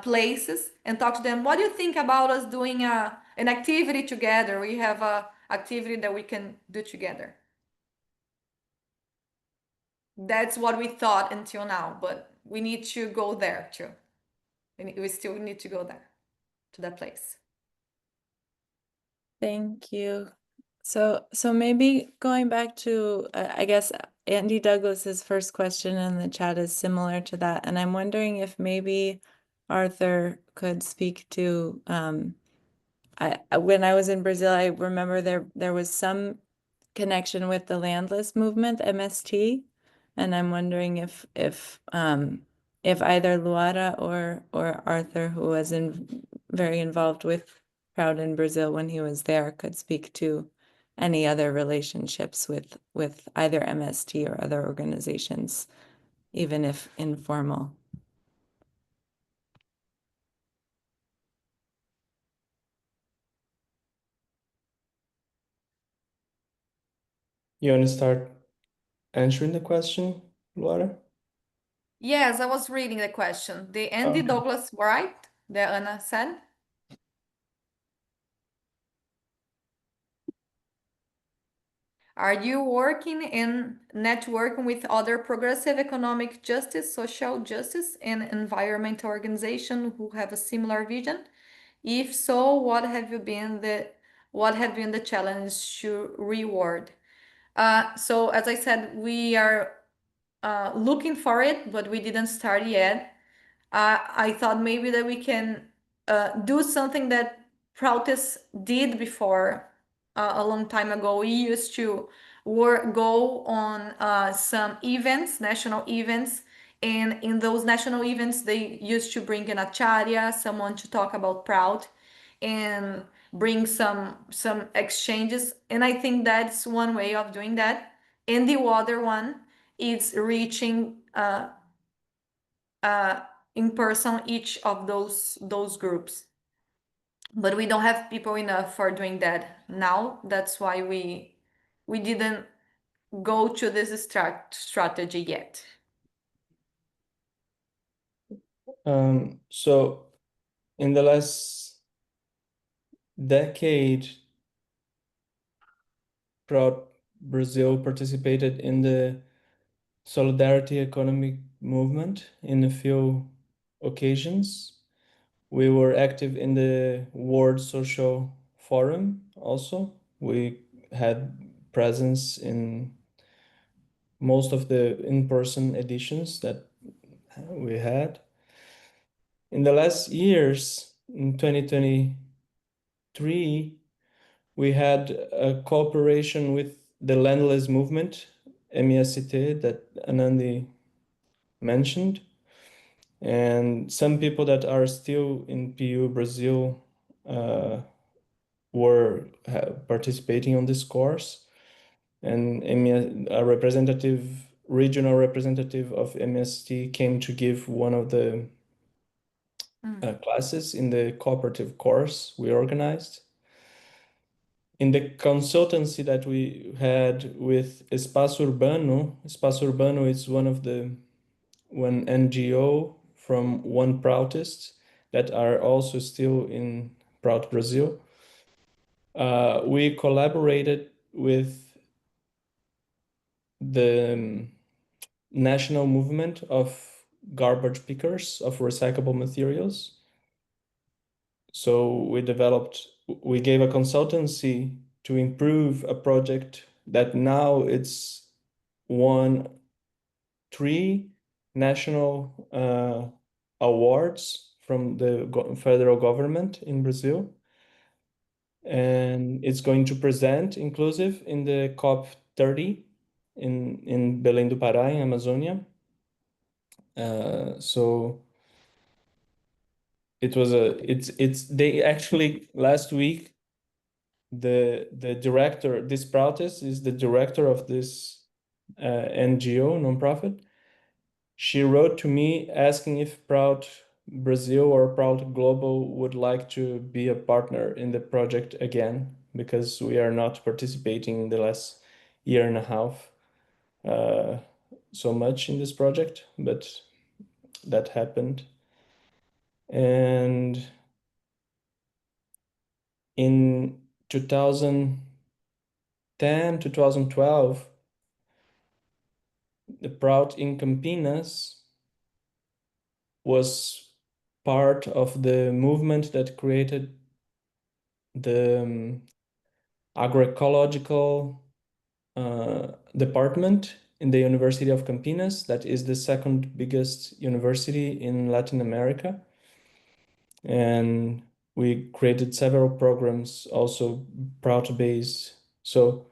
A: places and talk to them. What do you think about us doing an activity together? We have a activity that we can do together. That's what we thought until now, but we need to go there too. We still need to go there, to that place.
B: Thank you. So maybe going back to, I guess, Andy Douglas's first question in the chat is similar to that. And I'm wondering if maybe Arthur could speak to, when I was in Brazil, I remember there was some connection with the landless movement, MST. And I'm wondering if either Luara or Arthur, who was very involved with Proud in Brazil when he was there, could speak to any other relationships with either MST or other organizations, even if informal.
D: You want to start answering the question, Luara?
A: Yes, I was reading the question. The Andy
D: Okay.
A: Douglas, right? That Anna said. Are you working in networking with other progressive economic justice, social justice, and environmental organizations who have a similar vision? If so, what have been the challenge to reward? So as I said, we are looking for it, but we didn't start yet. I thought maybe that we can do something that Proutist did before a long time ago. We used to go on some events, national events, and in those national events, they used to bring an acharya, someone to talk about Prout, and bring some exchanges. And I think that's one way of doing that. And the other one is reaching uh, in person each of those groups. But we don't have people enough for doing that now. That's why we didn't go to this strategy yet.
D: So in the last decade, Prout Brazil participated in the solidarity economic movement in a few occasions. We were active in the World Social Forum also. We had presence in most of the in-person editions that we had. In the last years, in 2023, we had a cooperation with the landless movement, MEST, that Anandi mentioned. And some people that are still in PU Brazil were participating on this course. And a regional representative of MEST came to give one of the classes in the cooperative course we organized. In the consultancy that we had with Espaço Urbano is one NGO from one Proutist that are also still in Prout Brazil. We collaborated with the national movement of garbage pickers of recyclable materials. So we gave a consultancy to improve a project that now it's won 3 national awards from the federal government in Brazil. And it's going to present inclusive in the COP30 in Belém do Pará, in Amazonia. So they actually last week the director, this Proutist is the director of this NGO nonprofit. She wrote to me asking if Prout Brazil or Prout Global would like to be a partner in the project again, because we are not participating in the last year and a half so much in this project, but that happened. And in 2010 to 2012, the Prout in Campinas was part of the movement that created the agroecological department in the University of Campinas. That is the second biggest university in Latin America. And we created several programs, also Prout-based. So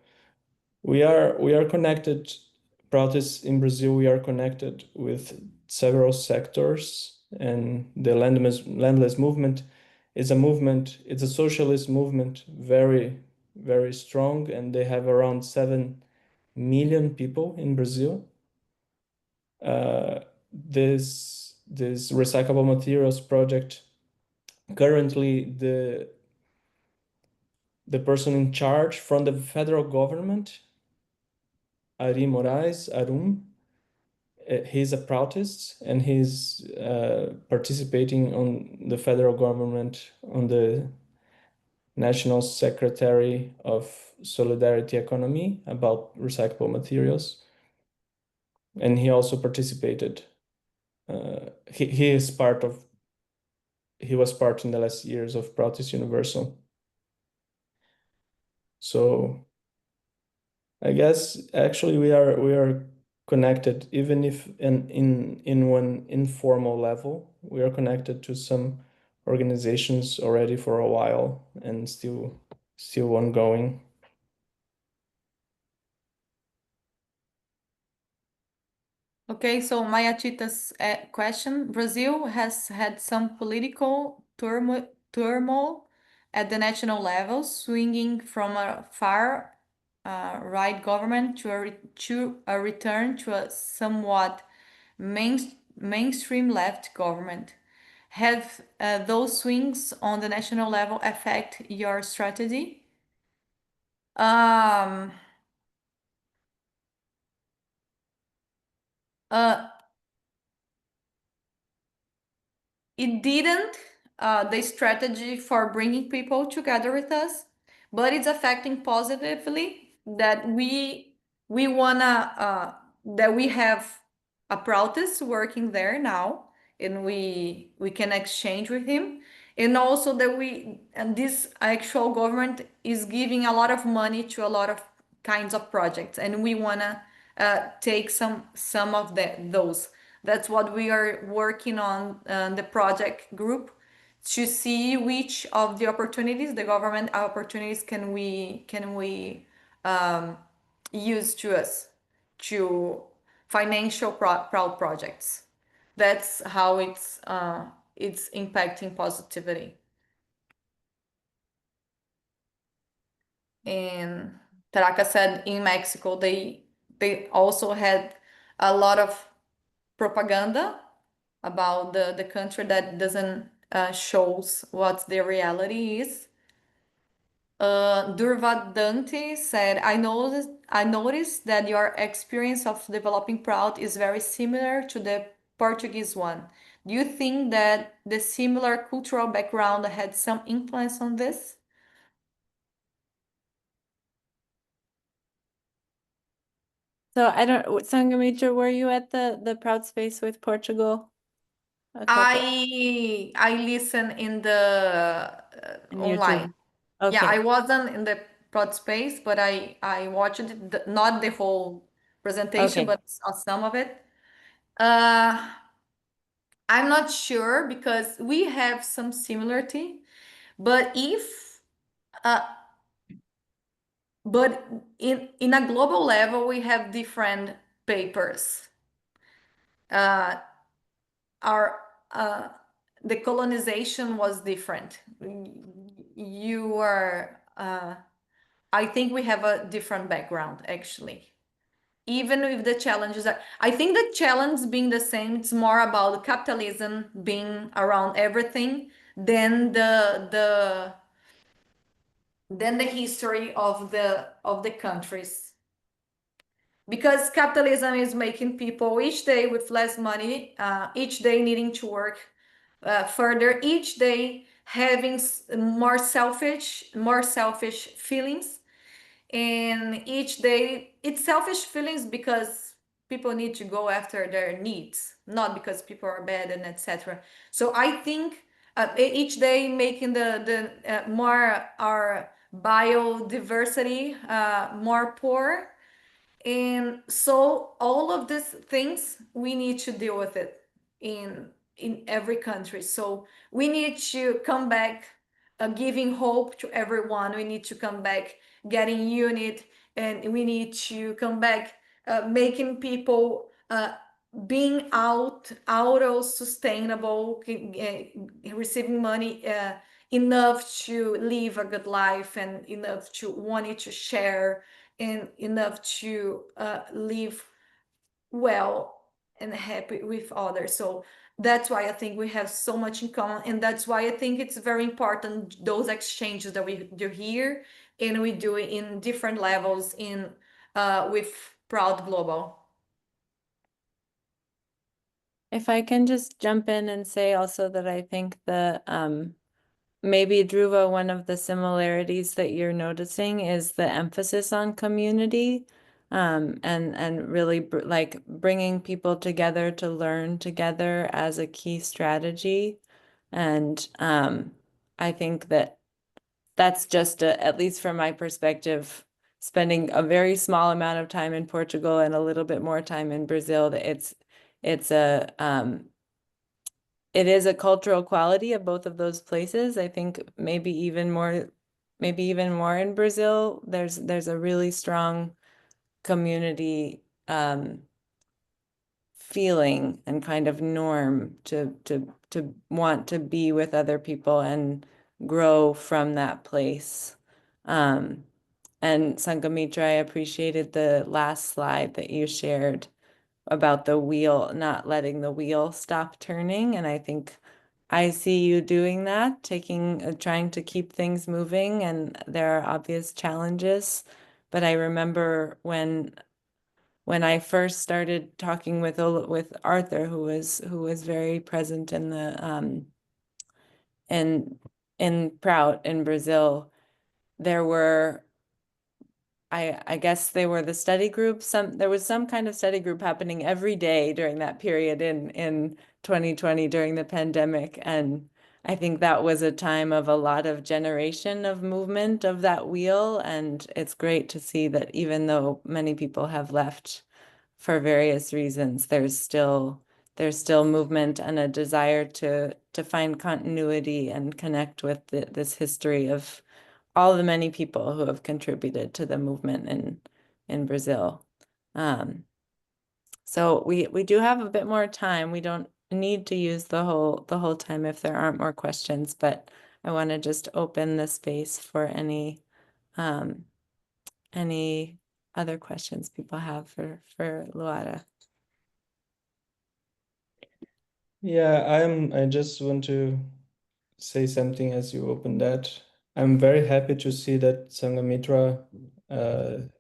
D: we are connected. Proutist in Brazil, we are connected with several sectors, and the landless movement is a movement. It's a socialist movement, very, very strong, and they have around 7 million people in Brazil. This recyclable materials project, currently the person in charge from the federal government Ari Moraes, Arum. He's a Proutist, and he's participating on the federal government on the National Secretary of Solidarity Economy about recyclable materials. And he also participated. He is part of. He was part in the last years of Proutist Universal. So I guess actually we are connected, even if in one informal level. We are connected to some organizations already for a while and still ongoing.
A: Okay, so Mayachita's question. Brazil has had some political turmoil at the national level, swinging from a far right government to a return to a somewhat mainstream left government. Have those swings on the national level affect your strategy? Um, uh, it didn't, the strategy for bringing people together with us, but it's affecting positively that we wanna that we have a Proutist working there now, and we can exchange with him, and also that we and this actual government is giving a lot of money to a lot of kinds of projects, and we wanna take some of those. That's what we are working on the project group, to see which of the opportunities, the government opportunities, can we use to us to financial proud projects. That's how it's impacting positivity. And Taraka said in Mexico they also had a lot of propaganda about the country that doesn't shows what the reality is. Durvadante said, I noticed that your experience of developing Prout is very similar to the Portuguese one. Do you think that the similar cultural background had some influence on this?
B: So I don't, Sanghamitra, were you at the ProutSpace with Portugal? A couple
A: I listen in the
B: in
A: online.
B: YouTube.
A: Yeah, I
B: Okay,
A: wasn't in the prod space, but I watched it, not the whole presentation,
B: okay.
A: but some of it. Uh, I'm not sure because we have some similarity, but if uh, but in a global level, we have different papers. Uh, our the colonization was different. You are. I think we have a different background, actually. Even with the challenges that I think the challenge being the same, it's more about capitalism being around everything than the history of the countries. Because capitalism is making people each day with less money, each day needing to work further, each day having more selfish feelings, and each day it's selfish feelings because people need to go after their needs, not because people are bad and etc. So I think each day making the more our biodiversity more poor, and so all of these things we need to deal with it in every country. So we need to come back giving hope to everyone. We need to come back getting unit, and we need to come back making people being auto sustainable, receiving money enough to live a good life, and enough to wanting to share, and enough to live well and happy with others. So that's why I think we have so much in common, and that's why I think it's very important those exchanges that we do here, and we do it in different levels in with Proud Global.
B: If I can just jump in and say also that I think the maybe Dhruva, one of the similarities that you're noticing is the emphasis on community, and really like bringing people together to learn together as a key strategy. And I think that that's just at least from my perspective, spending a very small amount of time in Portugal and a little bit more time in Brazil, that it's a it is a cultural quality of both of those places. I think maybe even more in Brazil. There's a really strong community feeling and kind of norm to want to be with other people and grow from that place. And Sangamitra, I appreciated the last slide that you shared about the wheel, not letting the wheel stop turning. And I think I see you doing that, trying to keep things moving, and there are obvious challenges. But I remember when I first started talking with Arthur, who was very present in the in PROUT in Brazil, there were I guess they were the study groups. There was some kind of study group happening every day during that period in 2020 during the pandemic. And I think that was a time of a lot of generation of movement of that wheel. And it's great to see that even though many people have left for various reasons, there's still movement and a desire to find continuity and connect with this history of all the many people who have contributed to the movement in Brazil. So we do have a bit more time. We don't need to use the whole time if there aren't more questions, but I want to just open the space for any other questions people have for Luara.
D: Yeah, I just want to say something as you open that. I'm very happy to see that Sangamitra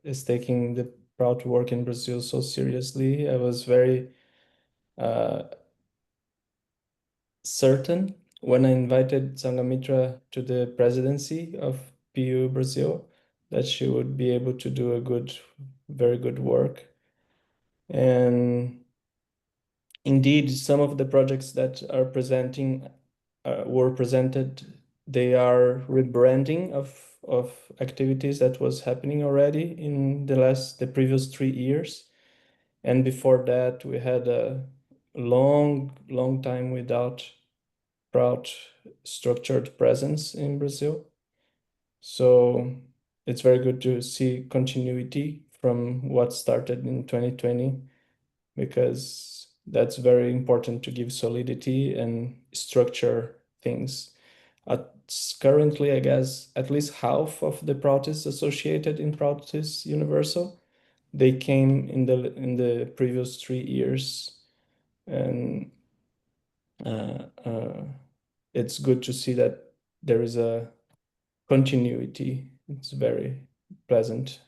D: is taking the Prout work in Brazil so seriously. I was very certain when I invited Sangamitra to the presidency of PU Brazil that she would be able to do very good work. And indeed, some of the projects that are were presented, they are rebranding of activities that was happening already in the previous 3 years. And before that, we had a long time without PROUT structured presence in Brazil. So it's very good to see continuity from what started in 2020, because that's very important to give solidity and structure things. Currently, I guess at least half of the Proutists associated in Proutist Universal, they came in the previous 3 years, and it's good to see that there is a continuity. It's very pleasant.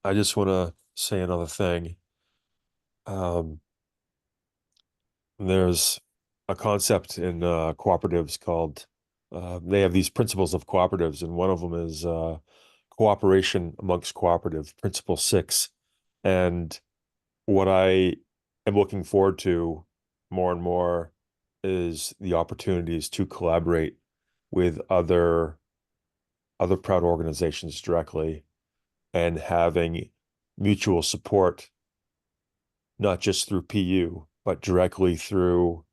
E: I just want to say another thing. There's a concept in cooperatives called, they have these principles of cooperatives, and one of them is cooperation amongst cooperative, principle 6. And what I am looking forward to more and more is the opportunities to collaborate with other proud organizations directly, and having mutual support, not just through PU, but directly through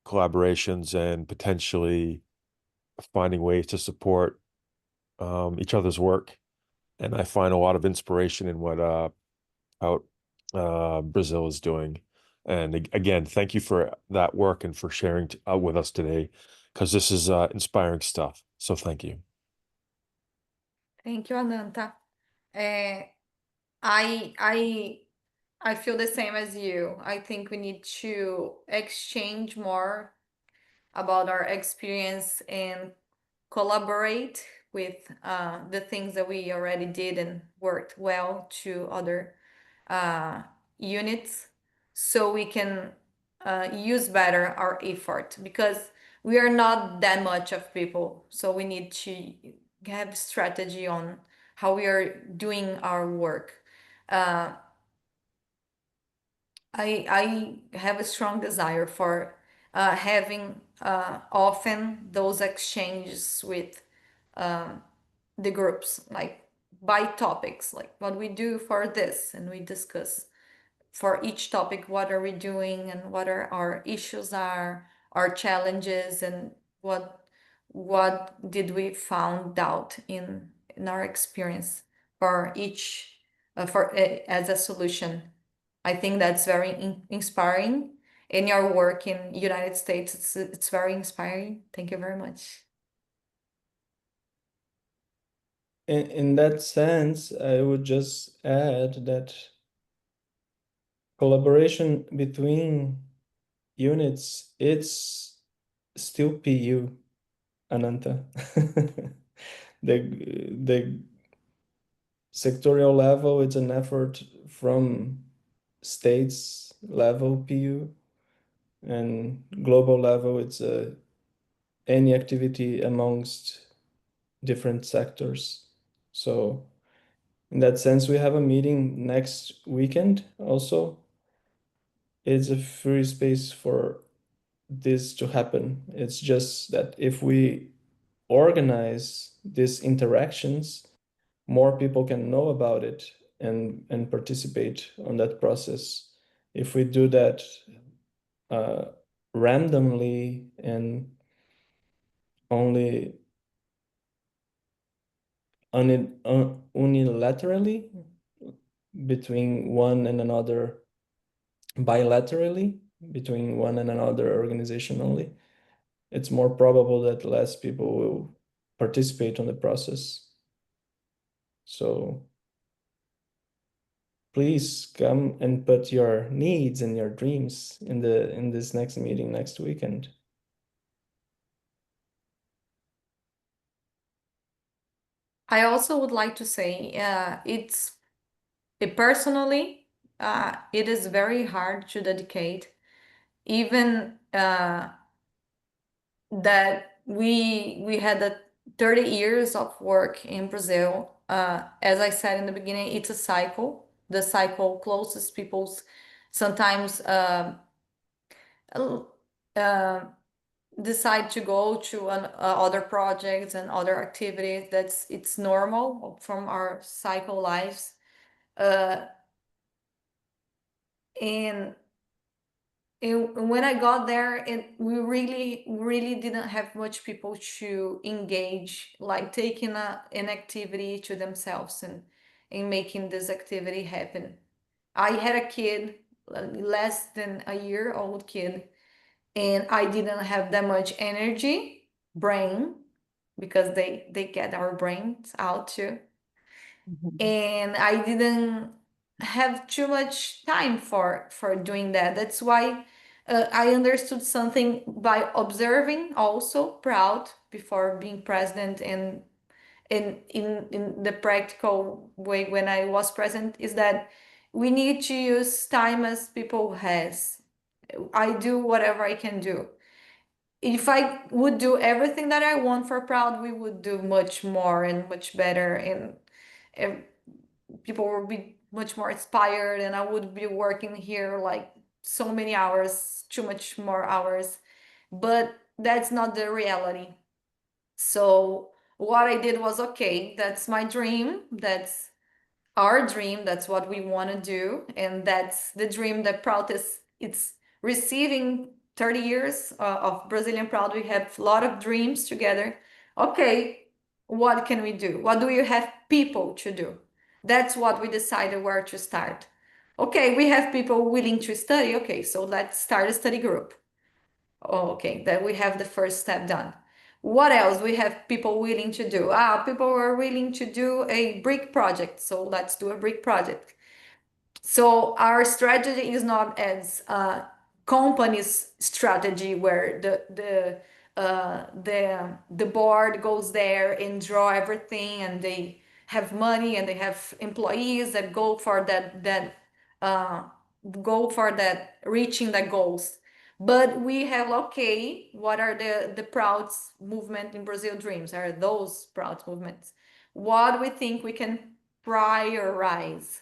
E: collaborations and potentially finding ways to support each other's work. And I find a lot of inspiration in what Brazil is doing. And again, thank you for that work and for sharing with us today, because this is inspiring stuff. So thank you.
A: Thank you, Ananta. I I feel the same as you. I think we need to exchange more about our experience and collaborate with the things that we already did and worked well to other uh, units, so we can use better our effort, because we are not that much of people, so we need to have strategy on how we are doing our work. uh, I have a strong desire for having often those exchanges with the groups, like by topics, like what we do for this, and we discuss for each topic what are we doing and what are our issues, are our challenges, and what did we found out in our experience for each for as a solution. I think that's very inspiring. In your work in United States, it's very inspiring. Thank you very much.
D: In that sense, I would just add that collaboration between units, it's still PU, Ananta. The sectorial level, it's an effort from states level PU, and global level, it's any activity amongst different sectors. So in that sense, we have a meeting next weekend also. It's a free space for this to happen. It's just that if we organize these interactions, more people can know about it and participate on that process. If we do that uh, randomly and only unilaterally between one and another, bilaterally between one and another organization only, it's more probable that less people will participate on the process. So please come and put your needs and your dreams in this next meeting next weekend.
A: I also would like to say personally, it is very hard to dedicate, even that we had 30 years of work in Brazil. As I said in the beginning, it's a cycle. The cycle closes people's sometimes uh, uh, decide to go to other projects and other activities. It's normal from our cycle lives. Uh, and when I got there, we really didn't have much people to engage, like taking an activity to themselves and making this activity happen. I had a kid, less than a year old kid, and I didn't have that much energy, brain, because they get our brains out too. And I didn't have too much time for doing that. That's why I understood something by observing also Prout before being president, and in the practical way when I was present, is that we need to use time as people has. I do whatever I can do. If I would do everything that I want for Proud, we would do much more and much better, and people would be much more inspired, and I would be working here like so many hours, too much more hours. But that's not the reality. So what I did was, okay, that's my dream, that's our dream, that's what we want to do, and that's the dream that Prout is it's receiving 30 years of Brazilian Proud. We have a lot of dreams together. Okay, what can we do? What do you have people to do? That's what we decided where to start. Okay, we have people willing to study. Okay, so let's start a study group. Oh, okay, then we have the first step done. What else we have people willing to do? People are willing to do a brick project, so let's do a brick project. So our strategy is not as company's strategy where the board goes there and draw everything, and they have money and they have employees that uh, go for that reaching the goals. But we have, okay, what are the Prouts movement in Brazil dreams? Are those Prout movements? What we think we can prioritize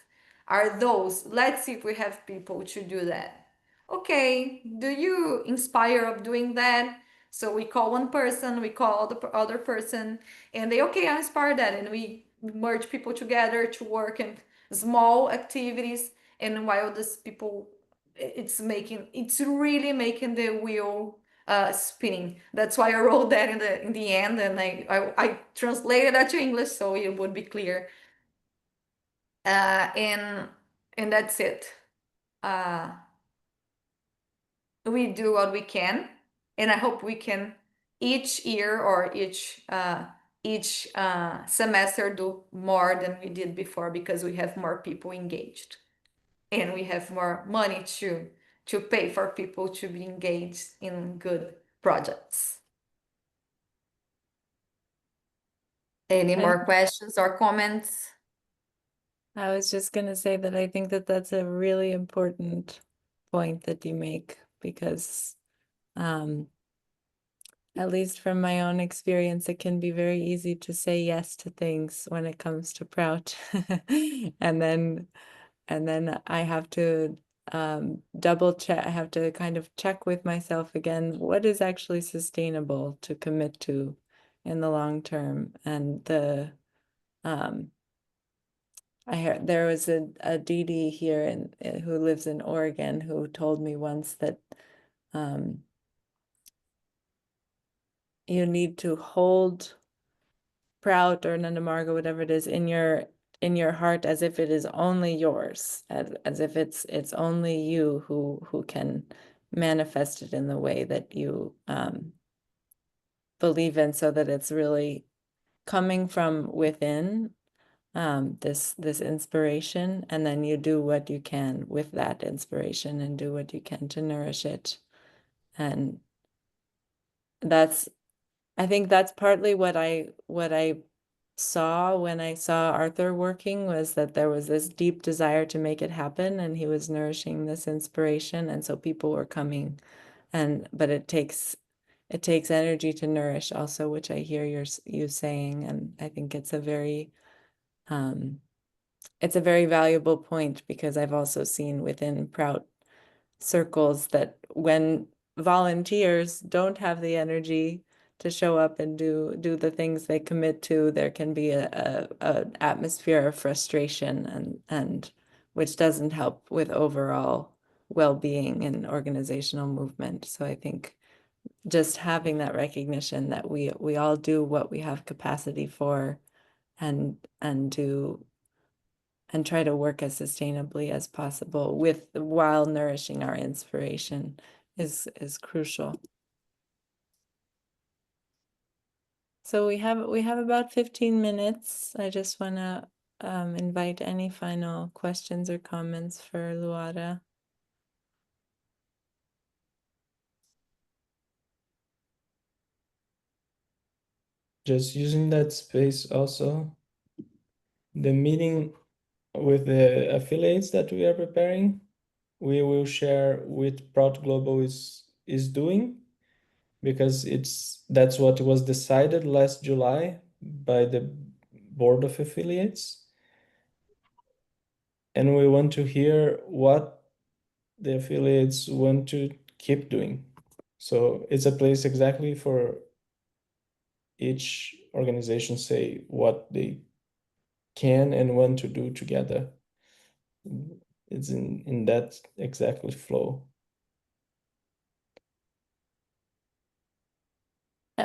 A: are those. Let's see if we have people to do that. Okay, do you inspire of doing that? So we call one person, we call the other person, and they, okay, I inspire that, and we merge people together to work in small activities. And while these people, it's really making the wheel spinning. That's why I wrote that in the end, and I translated that to English so it would be clear. And that's it. Uh, we do what we can, and I hope we can each year or each semester do more than we did before, because we have more people engaged and we have more money to pay for people to be engaged in good projects. Any more questions or comments?
B: I was just going to say that I think that that's a really important point that you make, because at least from my own experience, it can be very easy to say yes to things when it comes to Prout. and then I have to double check. I have to kind of check with myself again, what is actually sustainable to commit to in the long term. And I heard there was a Didi here who lives in Oregon who told me once that you need to hold Prout or Nandamarga, whatever it is, in your heart as if it is only yours, as if it's only you who can manifest it in the way that you believe in, so that it's really coming from within, this inspiration, and then you do what you can with that inspiration and do what you can to nourish it. And I think that's partly what I saw when I saw Arthur working, was that there was this deep desire to make it happen, and he was nourishing this inspiration, and so people were coming. But it takes energy to nourish also, which I hear you saying, and I think it's a very valuable point, because I've also seen within Prout circles that when volunteers don't have the energy to show up and do the things they commit to, there can be a atmosphere of frustration, and which doesn't help with overall well-being and organizational movement. So I think just having that recognition that we all do what we have capacity for, and try to work as sustainably as possible while nourishing our inspiration is crucial. So we have about 15 minutes. I just want to invite any final questions or comments for Luara.
D: Just using that space also, the meeting with the affiliates that we are preparing, we will share what Prout Global is doing, because that's what was decided last July by the board of affiliates. And we want to hear what the affiliates want to keep doing. So it's a place exactly for each organization say what they can and want to do together. It's in that exactly flow.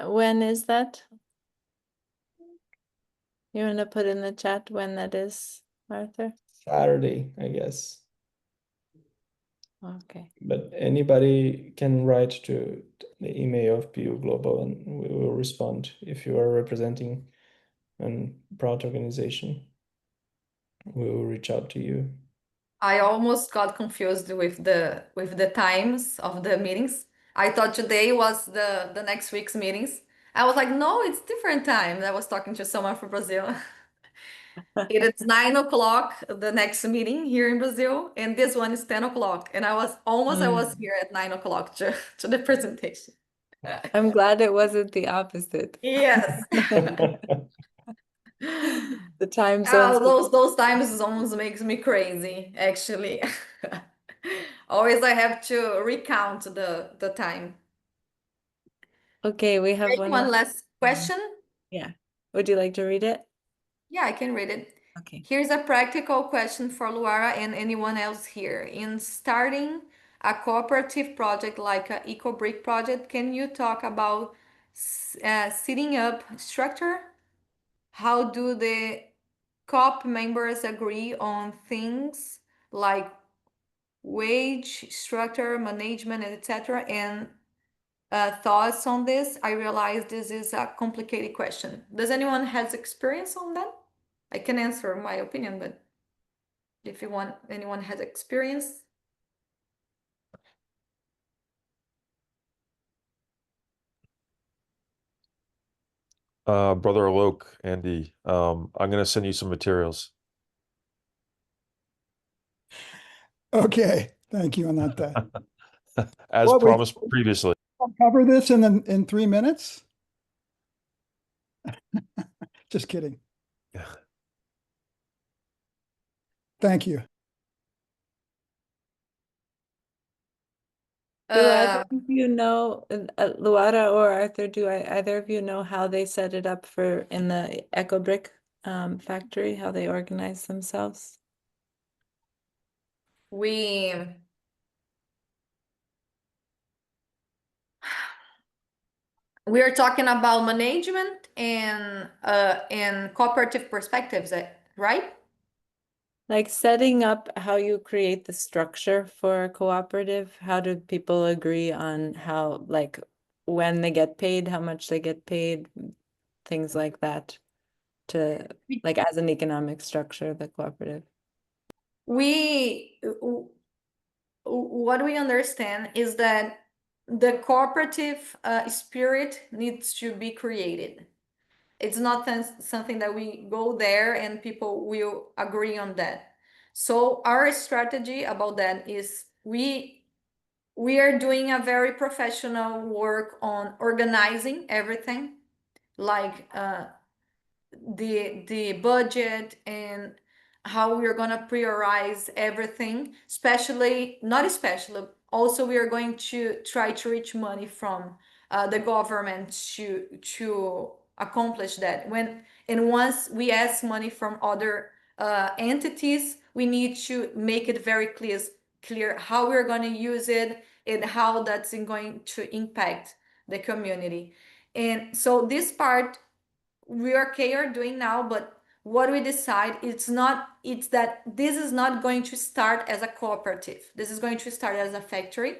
B: When is that? You want to put in the chat when that is, Arthur?
D: Saturday, I guess.
B: Okay.
D: But anybody can write to the email of PU Global, and we will respond if you are representing a Prout organization. We will reach out to you.
A: I almost got confused with the times of the meetings. I thought today was the next week's meetings. I was like, no, it's different time. I was talking to someone from Brazil. It is 9 o'clock, the next meeting here in Brazil, and this one is 10 o'clock. And I was here at 9 o'clock to the presentation.
B: I'm glad it wasn't the opposite.
A: Yes.
B: The time zones.
A: Those time zones makes me crazy, actually. Always I have to recount the time.
B: Okay, we have
A: Maybe
B: one
A: one
B: more.
A: last question.
B: Yeah. Would you like to read it?
A: Yeah, I can read it.
B: Okay.
A: Here's a practical question for Luara and anyone else here. In starting a cooperative project like a EcoBrick project, can you talk about setting up structure? How do the COP members agree on things like wage structure, management, etc.? And thoughts on this? I realize this is a complicated question. Does anyone has experience on that? I can answer my opinion, but if anyone has experience.
E: Brother Alok, Andy, I'm gonna send you some materials.
F: Okay, thank you on that.
E: As
F: Well,
E: promised previously.
F: I'll cover this in 3 minutes. Just kidding. Thank you.
B: Do either of you know, Luara or Arthur, do either of you know how they set it up in the EcoBrick factory, how they organize themselves?
A: We are talking about management and cooperative perspectives, right?
B: Like setting up how you create the structure for a cooperative, how do people agree on how, like, when they get paid, how much they get paid, things like that, to like as an economic structure of the cooperative?
A: What we understand is that the cooperative spirit needs to be created. It's not something that we go there and people will agree on that. So our strategy about that is we are doing a very professional work on organizing everything, like the budget and how we're gonna prioritize everything, also we are going to try to reach money from the government to accomplish that. Once we ask money from other entities, we need to make it very clear how we're going to use it and how that's going to impact the community. And so this part we are doing now, but what we decide it's that this is not going to start as a cooperative. This is going to start as a factory,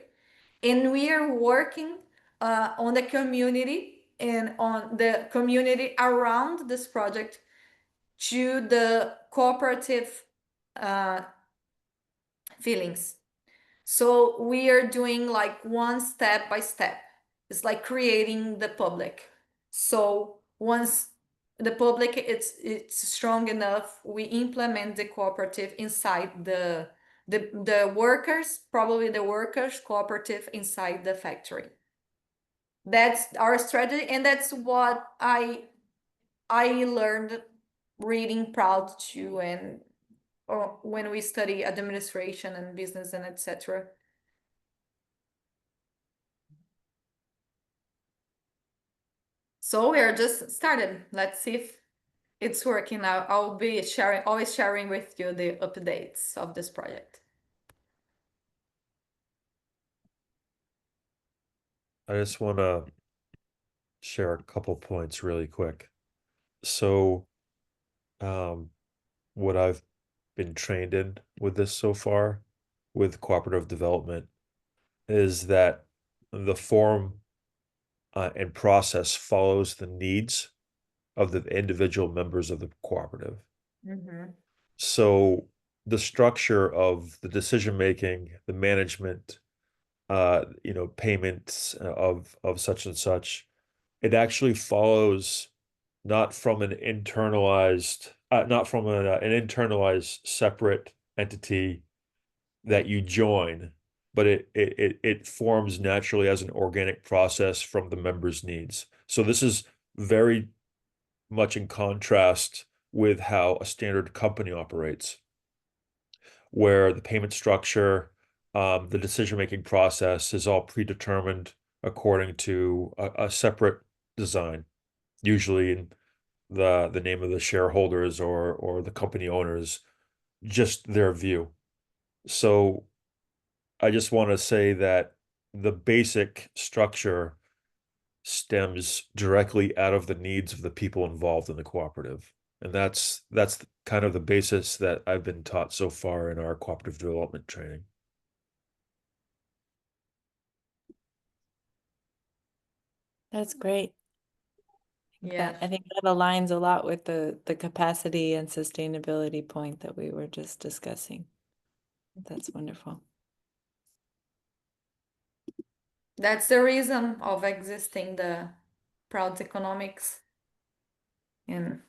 A: and we are working on the community and on the community around this project to the cooperative feelings. So we are doing like one step by step. It's like creating the public. So once the public it's strong enough, we implement the cooperative inside the workers, probably the workers cooperative inside the factory. That's our strategy, and that's what I learned reading Prout too, and or when we study administration and business and etc. So we are just started. Let's see if it's working out. I'll be always sharing with you the updates of this project.
E: I just want to share a couple points really quick. So, what I've been trained in with this so far, with cooperative development, is that the form and process follows the needs of the individual members of the cooperative.
A: Mm-hmm.
E: So the structure of the decision making, the management, payments of such and such, it actually follows not from an internalized separate entity that you join, but it forms naturally as an organic process from the members' needs. So this is very much in contrast with how a standard company operates, where the payment structure, the decision-making process is all predetermined according to a separate design, usually in the name of the shareholders or the company owners, just their view. So I just want to say that the basic structure stems directly out of the needs of the people involved in the cooperative. And that's kind of the basis that I've been taught so far in our cooperative development training.
B: That's great.
A: Yes.
B: I think that aligns a lot with the capacity and sustainability point that we were just discussing. That's wonderful.
A: That's the reason of existing the Proud economics. And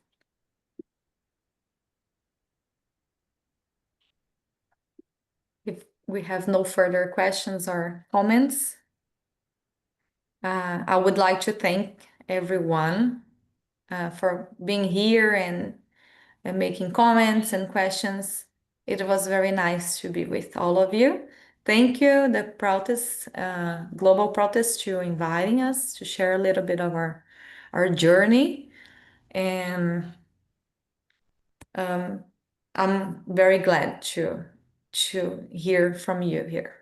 A: if we have no further questions or comments, I would like to thank everyone for being here and making comments and questions. It was very nice to be with all of you. Thank you, the Global Protest, to inviting us to share a little bit of our journey. And I'm very glad to hear from you here.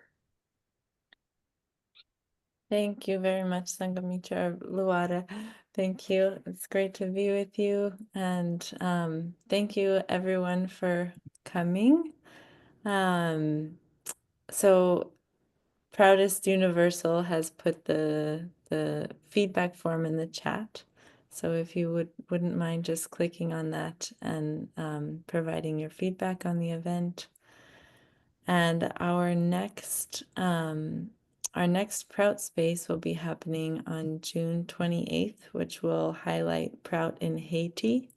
B: Thank you very much, Sanghamitra Luara. Thank you. It's great to be with you. And thank you everyone for coming. So Proudest Universal has put the feedback form in the chat. So if you wouldn't mind just clicking on that and providing your feedback on the event. And our next ProutSpace will be happening on June 28th, which will highlight Prout in Haiti.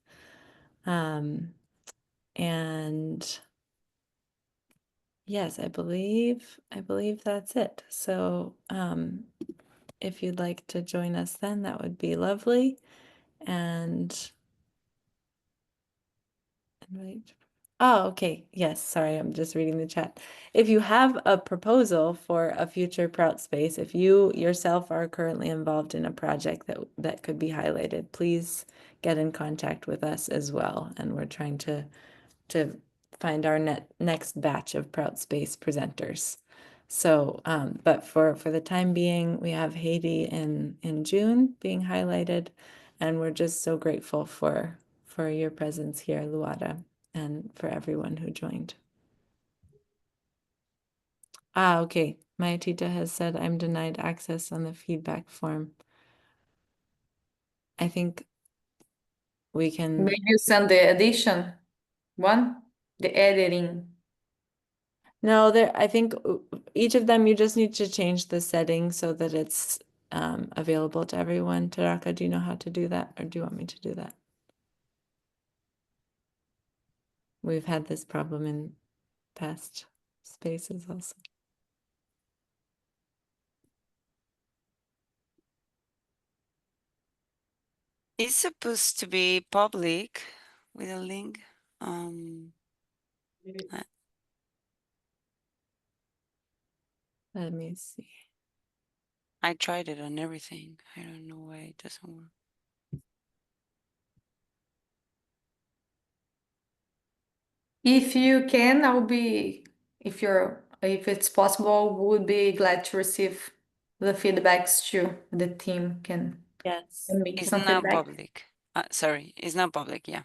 B: And yes, I believe that's it. So if you'd like to join us then, that would be lovely. And invite. Oh, okay. Yes, sorry, I'm just reading the chat. If you have a proposal for a future ProutSpace, if you yourself are currently involved in a project that could be highlighted, please get in contact with us as well. And we're trying to find our next batch of ProutSpace presenters. So, but for the time being, we have Haiti in June being highlighted, and we're just so grateful for your presence here, Luara, and for everyone who joined. Okay. Maya Tita has said I'm denied access on the feedback form. I think we can.
A: Maybe you send the edition one, the editing.
B: No, I think each of them you just need to change the setting so that it's available to everyone. Taraka, do you know how to do that, or do you want me to do that? We've had this problem in past spaces also.
G: It's supposed to be public with a link.
B: Let me see.
G: I tried it on everything. I don't know why it doesn't work.
A: If you can, if it's possible, would be glad to receive the feedbacks too. The team can
B: Yes.
A: make
G: It's
A: some
G: not
A: feedback.
G: public. Sorry, it's not public. Yeah.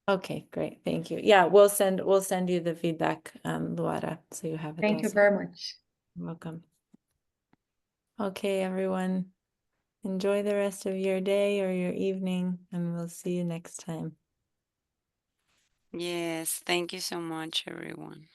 B: Okay, great. Thank you. Yeah, we'll send you the feedback, Luara, so you have it.
A: Thank you
B: also.
A: very much.
B: You're welcome. Okay, everyone. Enjoy the rest of your day or your evening, and we'll see you next time.
G: Yes, thank you so much, everyone.